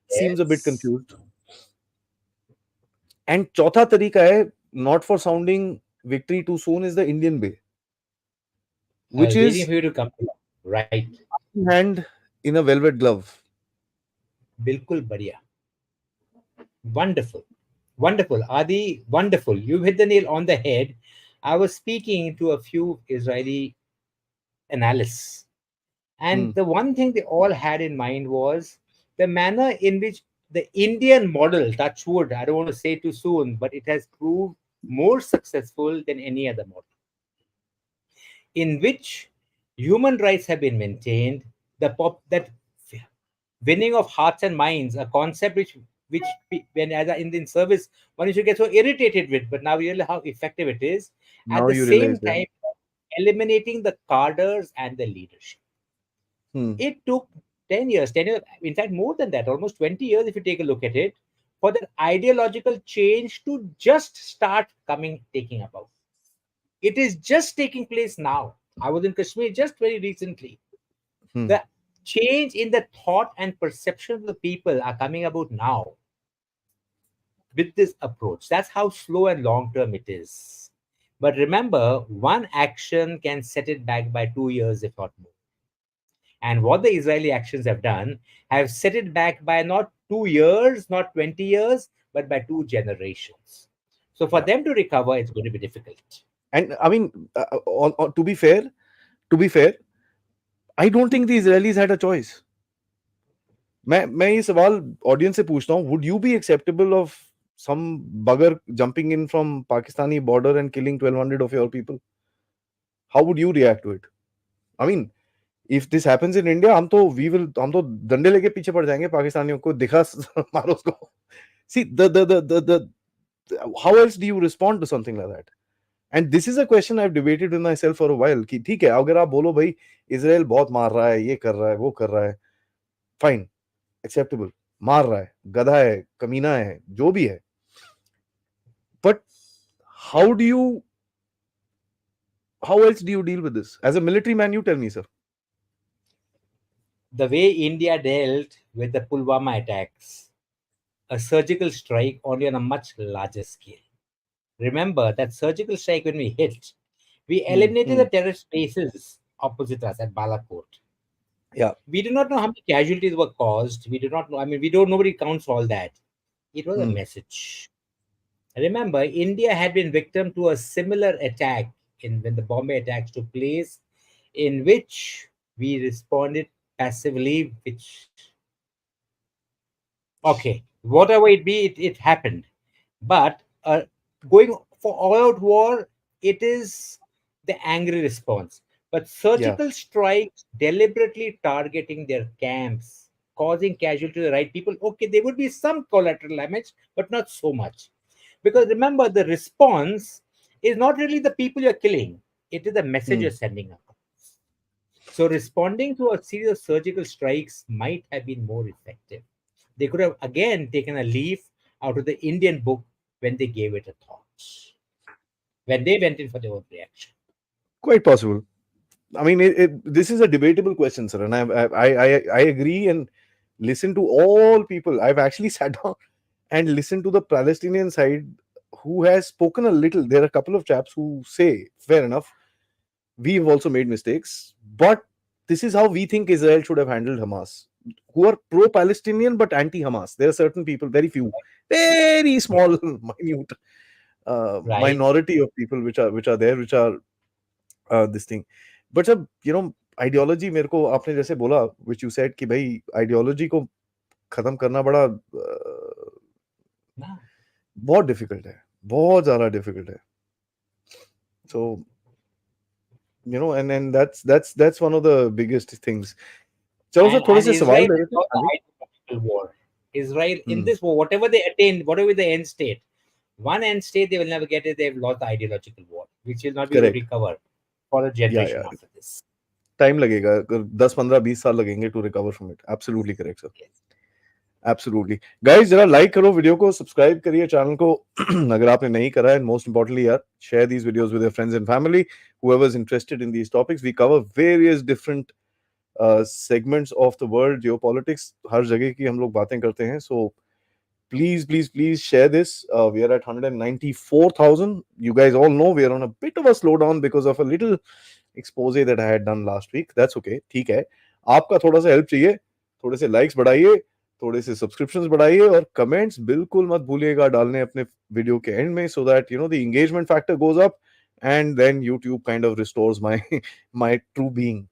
Seems a bit Yes. confused. And चौथा तरीका है not for sounding victory too soon is the Indian way I which was waiting is for you to come to that. Right. hand in a velvet glove. बिल्कुल बढ़िया. Wonderful. Wonderful. Adi, wonderful. You hit the nail on the head. I was speaking to a few Israeli analysts, and Hmm. the one thing they all had in mind was the manner in which the Indian model, touch wood, I don't want to say too soon, but it has proved more successful than any other model, in which human rights have been maintained, that winning of hearts and minds, a concept which which when as a Indian service one used to get so irritated with, but now you realize how effective it is. At Now the you realize same that. time, eliminating the cadres and the leadership. Hmm. It took 10 years, in fact, more than that, almost 20 years, if you take a look at it, for that ideological change to just start taking about. It is just taking place now. I was in Kashmir just very recently. Hmm. The change in the thought and perception of the people are coming about now with this approach. That's how slow and long term it is. But remember, one action can set it back by 2 years, if not more. And what the Israeli actions have set it back by not 2 years, not 20 years, but by two generations. So for Yeah. them to recover, it's going to be difficult. And I mean, to be fair, I don't think the Israelis had a choice. मैं ये सवाल audience से पूछता हूँ, would you be acceptable of some bugger jumping in from Pakistani border and killing 1200 of your people? How would you react to it? I mean, if this happens in India, हम तो डंडे लेके पीछे पड़ जाएंगे पाकिस्तानियों को, दिखा मारो उसको. See, the how else do you respond to something like that? And this is a question I've debated with myself for a while कि ठीक है, अगर आप बोलो भाई इजराइल बहुत मार रहा है, ये कर रहा है, वो कर रहा है, फाइन, एक्सेप्टेबल, मार रहा है, गधा है, कमीना है, जो भी है, but how do you how else do you deal with this as a military man? You tell me, sir. The way India dealt with the Pulwama attacks, a surgical strike only on a much larger scale. Remember that surgical strike when we hit, we Hmm, eliminated hmm. the terrorist bases opposite us at Balakot. Yeah. We do not know how many casualties were caused. We do not know. I mean, we don't. Nobody counts all that. It was a Hmm. message. Remember, India had been victim to a similar attack when the Bombay attacks took place, in which we responded passively. Which okay, whatever it be, it happened. But going for all-out war, it is the angry response. But Yeah. surgical strikes deliberately targeting their camps, causing casualty to the right people. Okay, there would be some collateral damage, but not so much. Because remember, the response is not really the people you're killing, it is the message Hmm. you're sending up. So responding to a series of surgical strikes might have been more effective. They could have again taken a leaf out of the Indian book when they gave it a thought, when they went in for their own reaction. Quite possible. I mean, this is a debatable question, sir, and I agree and listen to all people. I've actually sat down and listened to the Palestinian side, who has spoken a little. There are a couple of chaps who say, fair enough, we've also made mistakes, but this is how we think Israel should have handled Hamas, who are pro-Palestinian but anti-Hamas. There are certain people, very few, very small, minute Right? minority of people which are there, which are this thing. But जब ideology, मेरे को आपने जैसे बोला, which you said कि भाई ideology को खत्म करना बड़ा Nah. बहुत डिफिकल्ट है, बहुत ज्यादा डिफिकल्ट है. So and that's one of the biggest things. चलो सर, थोड़े And से Israel सवाल ले has रहे थे. lost हाँ the जी. ideological war. Israel in hmm. this war, whatever they attain, whatever the end state, one end state they will never get it. They've lost the ideological war, which will not be able to correct. recover for a या generation after this. Time लगेगा, 10 15 20 साल लगेंगे to recover from it. Absolutely correct, sir. Yes. Absolutely. Guys, जरा like करो video को, subscribe करिए channel को अगर आपने नहीं करा है, एंड मोस्ट इंपॉर्टेंटली यार, share these videos with your friends and family, whoever is interested in these topics. We cover various different segments of the world, geopolitics, हर जगह की हम लोग बातें करते हैं. So please share this. We are at 194,000. You guys all know we are on a bit of a slowdown because of a little expose that I had done last week. That's okay, ठीक है. आपका थोड़ा सा help चाहिए, थोड़े से likes बढ़ाइए, थोड़े से सब्सक्रिप्शंस बढ़ाइए, और कमेंट्स बिल्कुल मत भूलिएगा डालने अपने वीडियो के एंड में, so that the engagement factor goes up and then YouTube kind of restores my my true being.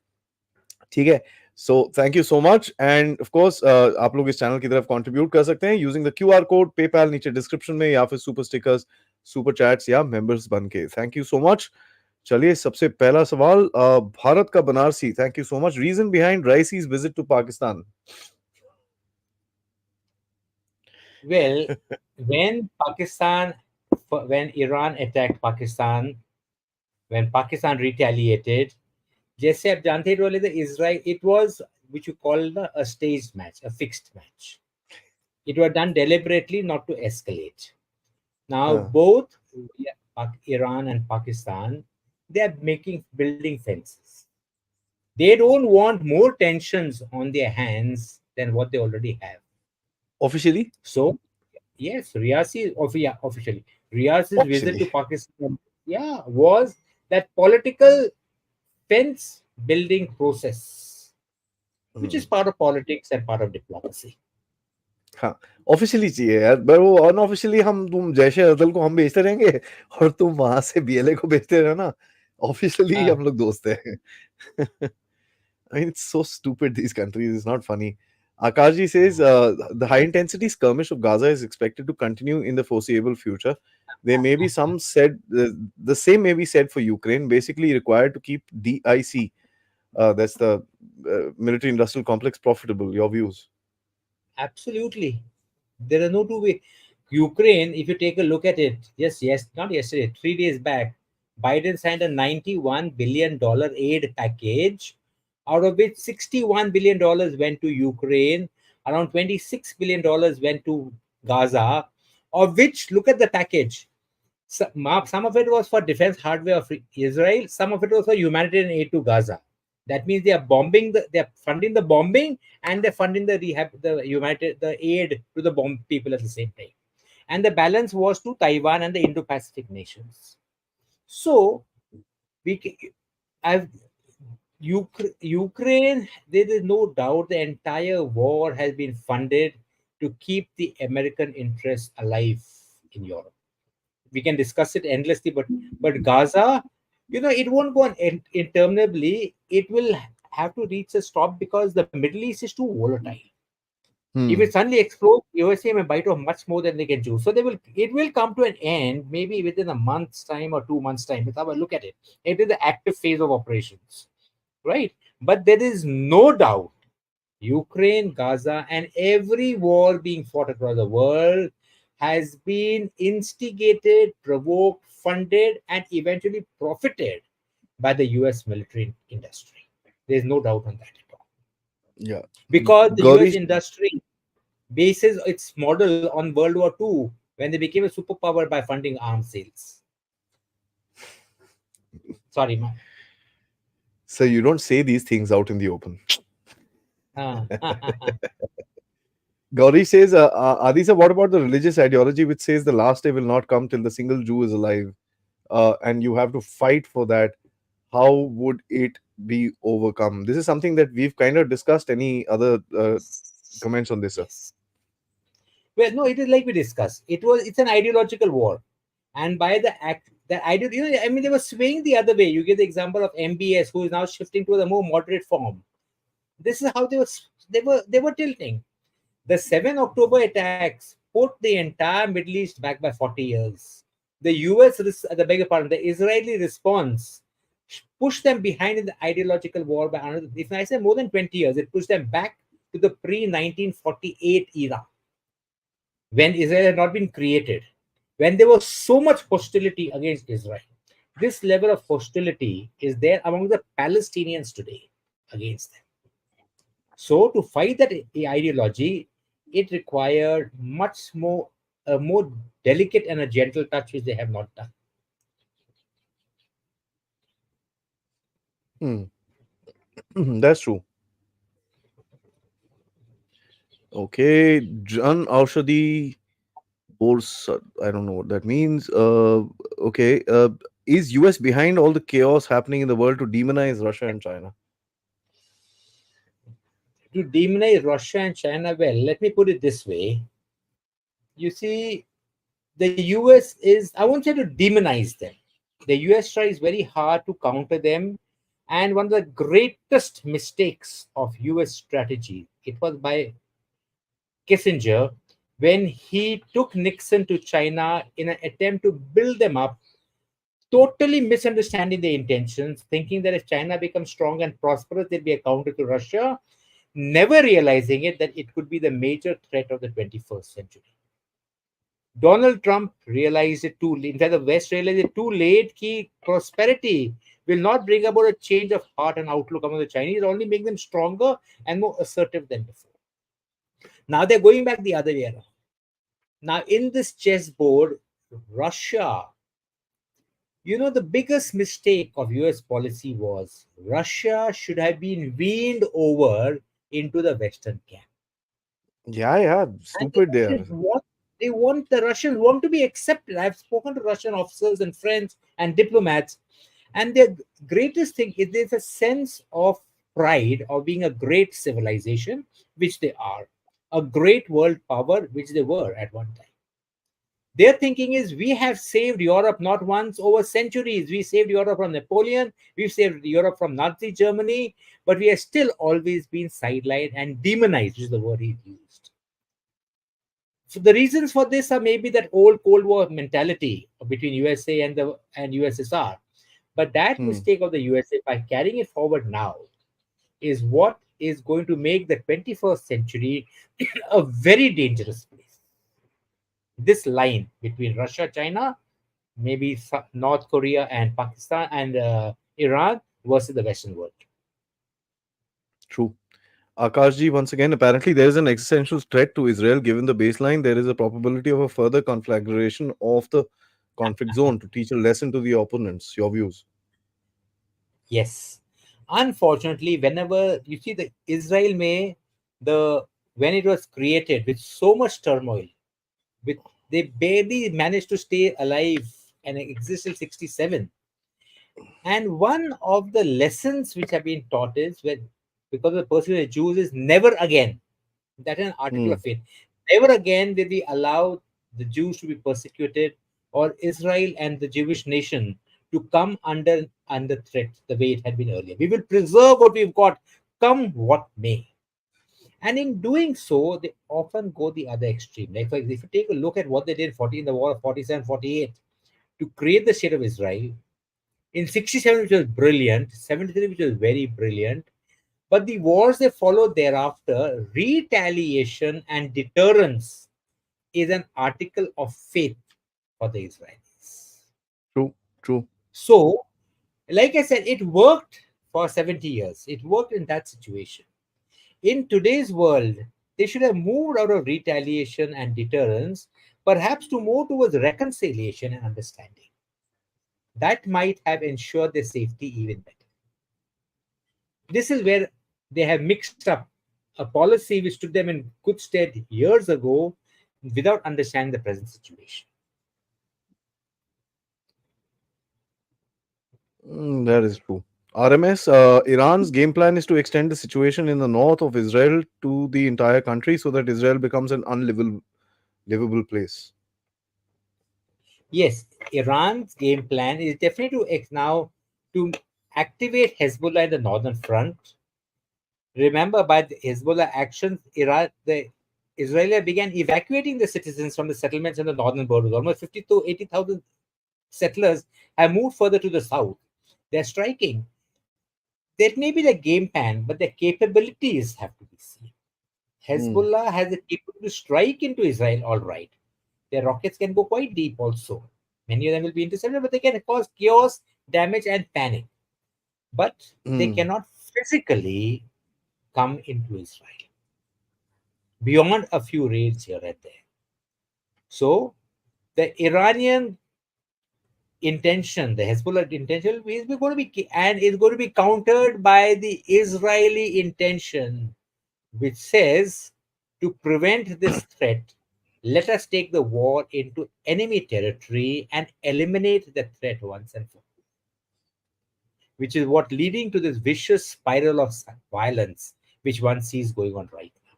ठीक है. So thank you so much, end of course आप लोग इस चैनल की तरफ कंट्रीब्यूट कर सकते हैं using the QR code, PayPal नीचे डिस्क्रिप्शन में, या फिर सुपर स्टिकर्स, सुपर चैट्स या मेंबर्स बन के. Thank you so much. चलिए, सबसे पहला सवाल, भारत का Banarasi, thank you so much. Reason behind Raisi's visit to Pakistan. Well, when Pakistan, when Iran attacked Pakistan, when Pakistan retaliated, जैसे आप जानते हैं वाले the Israel, it was which you call a staged match, a fixed match. It was done deliberately not to escalate. Now Huh. both Iran and Pakistan, they are making building fences. They don't want more tensions on their hands than what they already have. Officially? So yes, officially Riyaz's visit Officially. to Pakistan, yeah, was that political fence building process, which is Hmm. part of politics and part of diplomacy. हाँ, officially चाहिए यार, पर वो unofficially हम तुम जैशे अदल को हम भेजते रहेंगे और तुम वहां से बीएलए को भेजते रहना। ऑफिशियली Uh, हम लोग दोस्त हैं। I mean, it's so stupid, these countries. It's not funny. Akarji says the high intensity skirmish of Gaza is expected to continue in the foreseeable future. There may be some said, the same may be said for Ukraine, basically required to keep DIC, that's the military industrial complex, profitable. Your views? Absolutely. There are no two way. Ukraine, if you take a look at it, yes, not yesterday, 3 days back, Biden signed a $91 billion aid package, out of which $61 billion went to Ukraine, around $26 billion went to Gaza, of which, look at the package. Some of it was for defense hardware of Israel, some of it was for humanitarian aid to Gaza. That means they are funding the bombing and they're funding the rehab, the humanitarian, the aid to the bomb people at the same time. And the balance was to Taiwan and the Indo-Pacific nations. So we, I've Ukraine. There is no doubt the entire war has been funded to keep the American interests alive in Europe. We can discuss it endlessly, but Gaza, it won't go on interminably. It will have to reach a stop because the Middle East is too volatile. If it Hmm. suddenly explodes, USA may bite off much more than they can chew. So it will come to an end maybe within a month's time or 2 months' time. That's how I look at it. It is the active phase of operations, right? But there is no doubt Ukraine, Gaza, and every war being fought across the world has been instigated, provoked, funded, and eventually profited by the US military industry. There's no doubt on that at all. Yeah. Because the US Gauri, industry bases its model on World War II when they became a superpower by funding arms sales. Sorry, ma. so you don't say these things out in the open. Ah. Gauri says, Adi sir, what about the religious ideology which says the last day will not come till the single Jew is alive, and you have to fight for that? How would it be overcome? This is something that we've kind of discussed. Any other comments on this, sir? Yes. Well, no, it is like we discussed. It's an ideological war, and by the idea, I mean, they were swaying the other way. You give the example of MBS, who is now shifting to the more moderate form. This is how they were tilting. The 7 October attacks put the entire Middle East back by 40 years. The the bigger part, the Israeli response pushed them behind in the ideological war by another. If I say more than 20 years, it pushed them back to the pre 1948 era when Israel had not been created, when there was so much hostility against Israel. This level of hostility is there among the Palestinians today against them. So, to fight that ideology, it required much more, a more delicate and a gentle touch, which they have not done. Hmm. That's true. Okay, Jan Aushadi Bors. I don't know what that means. Okay, is US behind all the chaos happening in the world to demonize Russia and China? To demonize Russia and China, well, let me put it this way. You see, the US is, I won't say to demonize them. The US tries very hard to counter them. And one of the greatest mistakes of US strategy, it was by Kissinger when he took Nixon to China in an attempt to build them up, totally misunderstanding their intentions, thinking that if China becomes strong and prosperous, they'll be a counter to Russia, never realizing it that it could be the major threat of the 21st century. Donald Trump realized it too late. In fact, the West realized it too late. Key prosperity will not bring about a change of heart and outlook among the Chinese, only make them stronger and more assertive than before. Now they're going back the other way around. Now, in this chessboard, Russia, the biggest mistake of US policy was Russia should have been weaned over into the Western camp. Yeah, yeah, And the stupid they are. Russians want the Russians want to be accepted. I've spoken to Russian officers and friends and diplomats, and their greatest thing is there's a sense of pride of being a great civilization, which they are, a great world power, which they were at one time. Their thinking is we have saved Europe not once, over centuries. We saved Europe from Napoleon, we've saved Europe from Nazi Germany, but we have still always been sidelined and demonized, which is the word he used. So the reasons for this are maybe that old Cold War mentality between USA and USSR. But that Hmm. mistake of the USA by carrying it forward now is what is going to make the 21st century a very dangerous place. This line between Russia, China, maybe North Korea and Pakistan and Iran versus the Western world. True. Akashji, once again, apparently there is an existential threat to Israel. Given the baseline, there is a probability of a further conflagration of the conflict zone to teach a lesson to the opponents. Your views? Yes. Unfortunately, whenever you see the Israel may the when it was created with so much turmoil, with they barely managed to stay alive and exist till 67. And one of the lessons which have been taught is when because of the persecution of Jews is never again. That is an article Hmm. of faith. Never again will we allow the Jews to be persecuted or Israel and the Jewish nation to come under threat the way it had been earlier. We will preserve what we've got, come what may. And in doing so, they often go the other extreme. Like, for example, if you take a look at what they did 40 in the war of 47, 48 to create the state of Israel, in 67, which was brilliant, 73, which was very brilliant, but the wars that followed thereafter, retaliation and deterrence, is an article of faith for the Israelis. True. True. So, like I said, it worked for 70 years. It worked in that situation. In today's world, they should have moved out of retaliation and deterrence, perhaps to move towards reconciliation and understanding. That might have ensured their safety even better. This is where they have mixed up a policy which stood them in good stead years ago without understanding the present situation. That is true. RMS, Iran's game plan is to extend the situation in the north of Israel to the entire country so that Israel becomes an unlivable livable place. Yes, Iran's game plan is definitely now to activate Hezbollah in the northern front. Remember, by the Hezbollah actions, the Israel began evacuating the citizens from the settlements in the northern borders. Almost 50 to 80,000 settlers have moved further to the south. They're striking. That may be the game plan, but their capabilities have to be seen. Hmm. Hezbollah has the capability to strike into Israel, all right. Their rockets can go quite deep also. Many of them will be intercepted, but they can cause chaos, damage, and panic. But they Hmm. cannot physically come into Israel beyond a few raids here and there. So the Iranian intention, the Hezbollah intention, is going to be and is going to be countered by the Israeli intention, which says to prevent this threat, let us take the war into enemy territory and eliminate the threat once and for all, which is what leading to this vicious spiral of violence which one sees going on right now.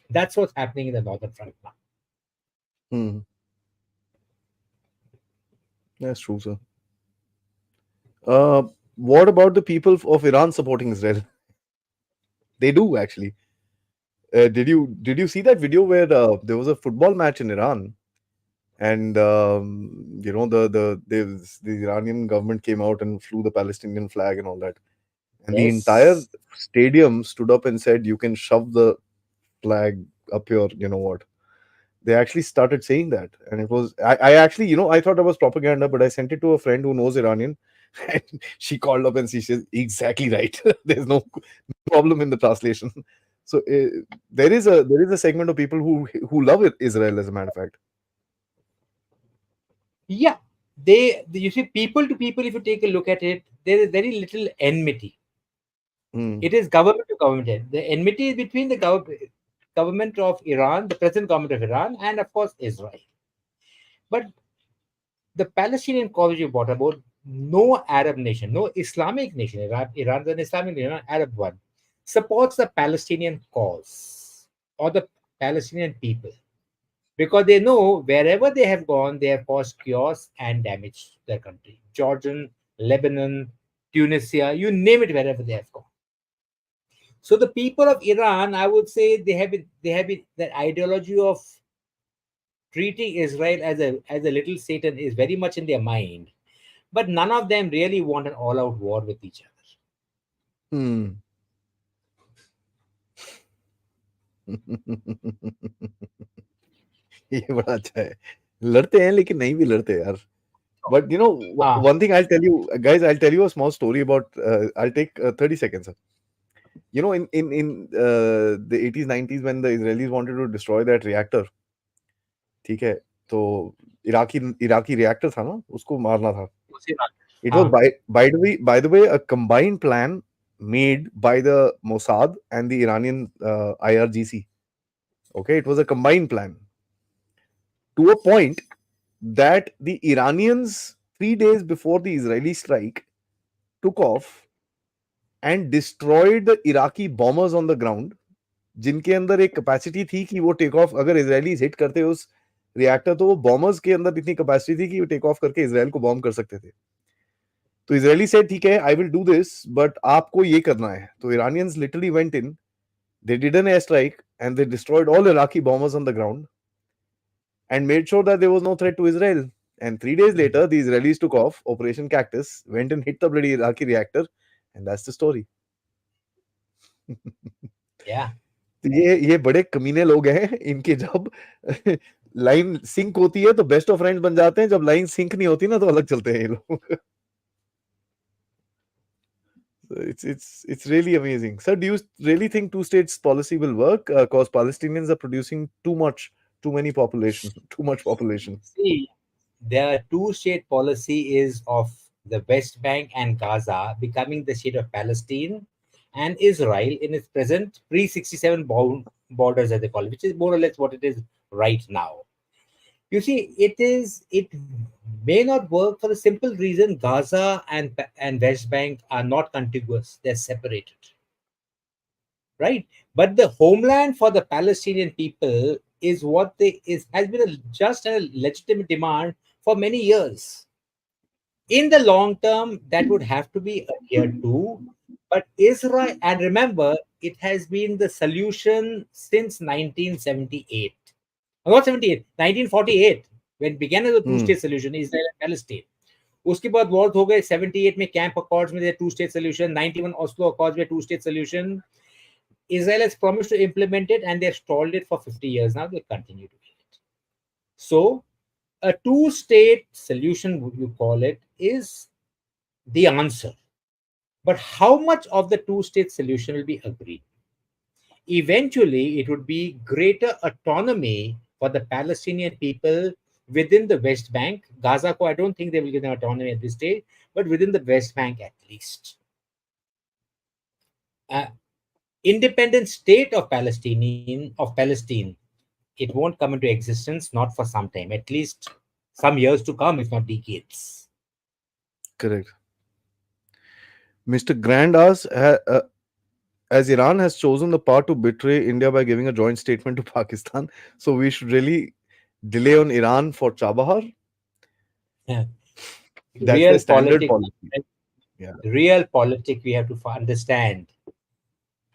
That's what's happening in the northern front now. Hmm. That's true, sir. Uh, what about the people of Iran supporting Israel? They do actually. Did you see that video where there was a football match in Iran, and the Iranian government came out and flew the Palestinian flag and all that, and the entire Yes. stadium stood up and said, "You can shove the flag up your, you know what." They actually started saying that, and it was I actually, I thought it was propaganda, but I sent it to a friend who knows Iranian, and she called up and she says exactly right. There's no problem in the translation. So there is a segment of people who love Israel, as a matter of fact. Yeah, you see, people to people, if you take a look at it, there is very little enmity. Hmm. It is government to government. The enmity is between the government of Iran, the present government of Iran, and of course Israel. But the Palestinian cause you brought about, no Arab nation, no Islamic nation, Iran is an Islamic nation, an Arab one, supports the Palestinian cause or the Palestinian people, because they know wherever they have gone, they have caused chaos and damage to their country. Jordan, Lebanon, Tunisia, you name it, wherever they have gone. So the people of Iran, I would say, they have been that ideology of treating Israel as a little Satan is very much in their mind. But none of them really want an all-out war with each other. Hmm. ये बड़ा अच्छा है। लड़ते हैं लेकिन नहीं भी लड़ते यार। But Ah, one thing I'll tell you, guys, I'll tell you a small story about. I'll take 30 seconds. In the 80s, 90s, when the Israelis wanted to destroy that reactor, ठीक है, तो इराकी reactor था ना, उसको मारना था. उसी बात। It was हाँ, by the way a combined plan made by the Mossad and the Iranian IRGC. Okay, it was a combined plan to a point that the Iranians 3 days before the Israeli strike took off and destroyed the Iraqi bombers on the ground, जिनके अंदर एक capacity थी कि वो take off, अगर Israelis hit करते उस reactor, तो वो बॉम्बर्स के अंदर इतनी कैपेसिटी थी कि वो टेक ऑफ करके इसराइल को बॉम्ब कर सकते थे. तो इजरायली सेड ठीक है, I will do this, but आपको ये करना है. तो Iranians literally went in, they did an air strike and they destroyed all Iraqi bombers on the ground and made sure that there was no threat to Israel. And 3 days later, the Israelis took off Operation Cactus, went and hit the bloody Iraqi reactor, and that's the story. yeah, तो ये बड़े कमीने लोग हैं. इनके जब line sink होती है तो बेस्ट ऑफ फ्रेंड्स बन जाते हैं, जब लाइन सिंक नहीं होती ना तो अलग चलते हैं ये लोग. So it's really amazing. Sir, do you really think two states policy will work? Because Palestinians are producing too many population, too much population. see, the two-state policy is of the West Bank and Gaza becoming the state of Palestine and Israel in its present pre-67 borders, as they call it, which is more or less what it is right now. You see, it may not work for the simple reason Gaza and West Bank are not contiguous; they're separated, right? But the homeland for the Palestinian people is what they is has been a just a legitimate demand for many years. In the long term, that would have to be adhered to. But Israel, and remember, it has been the solution since 1978. Not 78, 1948, when it began as a Hmm. two-state solution, Israel and Palestine. उसके बाद war हो गए 78 में camp accords में two state solution 91 Oslo accords में two state solution Israel has promised to implement it and they've stalled it for 50 years now. They continue to do it. So, a two state solution, would you call it, is the answer. But how much of the two state solution will be agreed? Eventually, it would be greater autonomy for the Palestinian people within the West Bank. Gaza, I don't think they will give them autonomy at this stage, but within the West Bank at least. Uh, Independent state of Palestine, it won't come into existence, not for some time, at least some years to come, if not decades. Correct. Mr. Grand asks, as Iran has chosen the path to betray India by giving a joint statement to Pakistan, so we should really delay on Iran for Chabahar. Yeah. That's their Real standard politics, policy. Yeah. real politics, we have to understand.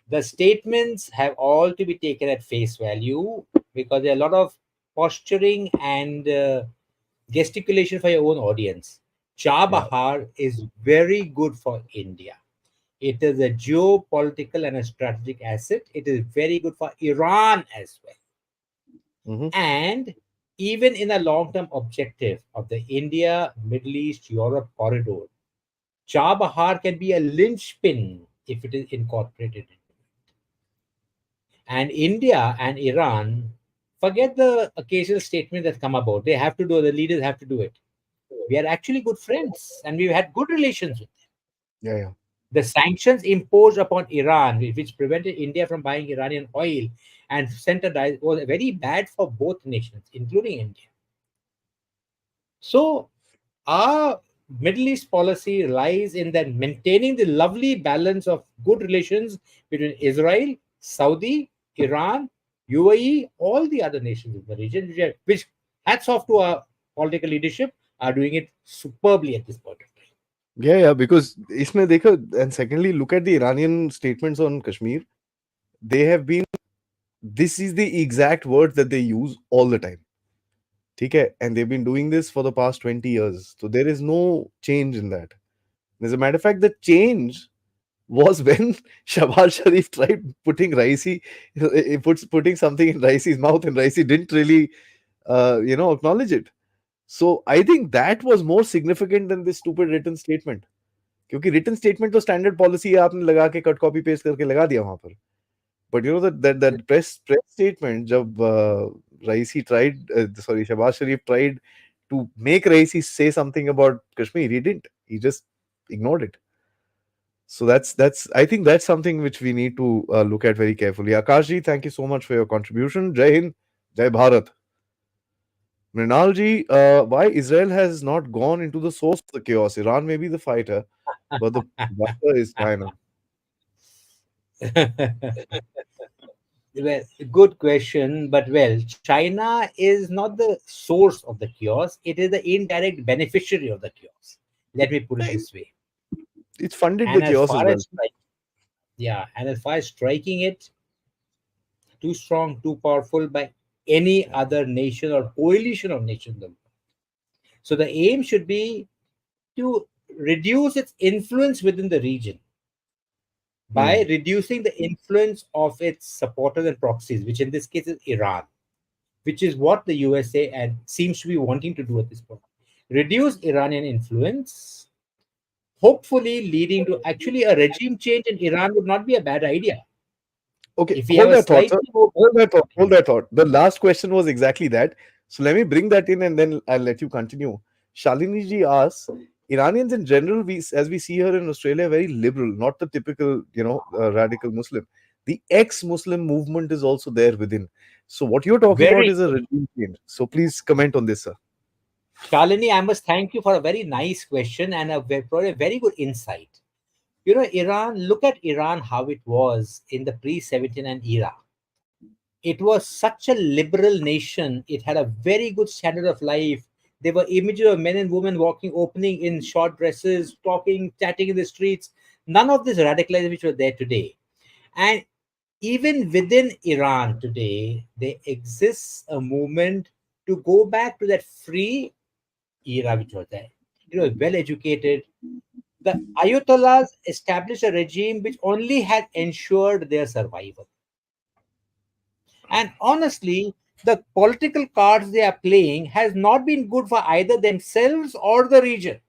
The statements have all to be taken at face value because there are a lot of posturing and gesticulation for your own audience. Yeah. Chabahar is very good for India. It is a geopolitical and a strategic asset. It is very good for Iran as well. Hmm. And even in a long term objective of the India, Middle East, Europe corridor, Chabahar can be a linchpin if it is incorporated. And India and Iran, forget the occasional statement that come about. They have to do, the leaders have to do it. We are actually good friends and we've had good relations with them. Yeah, yeah. The sanctions imposed upon Iran, which prevented India from buying Iranian oil and sent a was very bad for both nations, including India. So our Middle East policy lies in that maintaining the lovely balance of good relations between Israel, Saudi, Iran, UAE, all the other nations in the region, which hats off to our political leadership, are doing it superbly at this point of time. Yeah, yeah, because इसमें देखो, and secondly, look at the Iranian statements on Kashmir. They have been, this is the exact words that they use all the time. ठीक है? And they've been doing this for the past 20 years. So there is no change in that. As a matter of fact, the change was when Shahbaz Sharif tried putting Raisi, putting something in Raisi's mouth, and Raisi didn't really, acknowledge it. So I think that was more significant than this stupid written statement. क्योंकि written statement तो standard policy है, आपने लगा के cut copy paste करके लगा दिया वहां पर. But you know that press statement जब Raisi tried, sorry, Shehbaz Sharif tried to make Raisi say something about Kashmir, he didn't. He just ignored it. So that's I think that's something which we need to look at very carefully. Akashji, thank you so much for your contribution. Jai Hind, Jai Bharat. Mrinalji, why Israel has not gone into the source of the chaos? Iran may be the fighter, but the fighter is China. Well, good question, but well, China is not the source of the chaos, it is the indirect beneficiary of the chaos. Let me put it Eh, this way. It's funded the And as chaos as far well. as yeah, and as far as striking it, too strong, too powerful by any Yeah. other nation or coalition of nations. In the world. So the aim should be to reduce its influence within the region by Mm. reducing the influence of its supporters and proxies, which in this case is Iran, which is what the USA and seems to be wanting to do at this point. Reduce Iranian influence, hopefully leading to actually a regime change in Iran would not be a bad idea. Okay, If we have hold a that thought, sir. slightly more, Hold that thought. Hold that thought. The last question was exactly that. So let me bring that in and then I'll let you continue. Shalini ji asks, Iranians in general, as we see here in Australia, are very liberal, not the typical, radical Muslim. The ex-Muslim movement is also there within. So what you're talking about very is a regime change. So please comment on this, sir. Shalini, I must thank you for a very nice question and a very good insight. You know, Iran, look at Iran, how it was in the pre 79 era. It was such a liberal nation. It had a very good standard of life. There were images of men and women walking, opening in short dresses, talking, chatting in the streets. None of this radicalization which was there today. And even within Iran today, there exists a movement to go back to that free era which was there. It was well educated. The Ayatollahs established a regime which only had ensured their survival. And honestly, the political cards they are playing has not been good for either themselves or the region.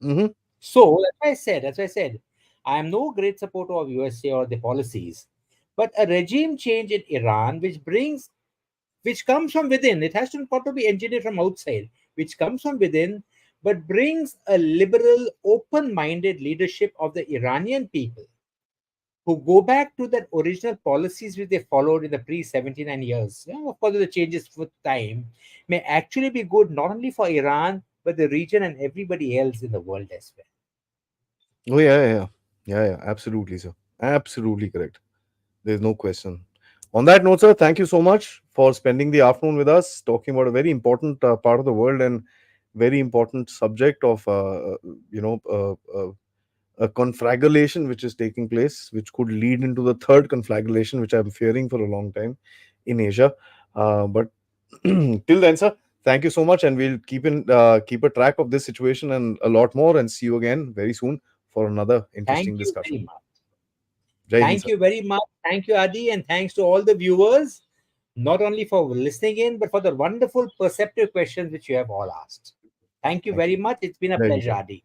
Hmm. So that's why I said, I am no great supporter of USA or the policies, but a regime change in Iran which comes from within. It has to not to be engineered from outside, which comes from within, but brings a liberal, open-minded leadership of the Iranian people who go back to that original policies which they followed in the pre 79 years. You know, of course, the changes with time may actually be good not only for Iran but the region and everybody else in the world as well. Oh, yeah, yeah, yeah. Yeah, yeah, absolutely, sir. Absolutely correct. There's no question. On that note, sir, thank you so much for spending the afternoon with us, talking about a very important part of the world and very important subject of, you know, a conflagration which is taking place, which could lead into the third conflagration, which I'm fearing for a long time in Asia. But till then, sir, thank you so much, and we'll keep a track of this situation and a lot more, and see you again very soon for another Thank interesting you very discussion. much. Jai Hind, Thank sir. you very much. Thank you, Adi, and thanks to all the viewers. not only for listening in, but for the wonderful perceptive questions which you have all asked. Thank you Thank very you. much. It's been a Thank you, pleasure, sir. Adi.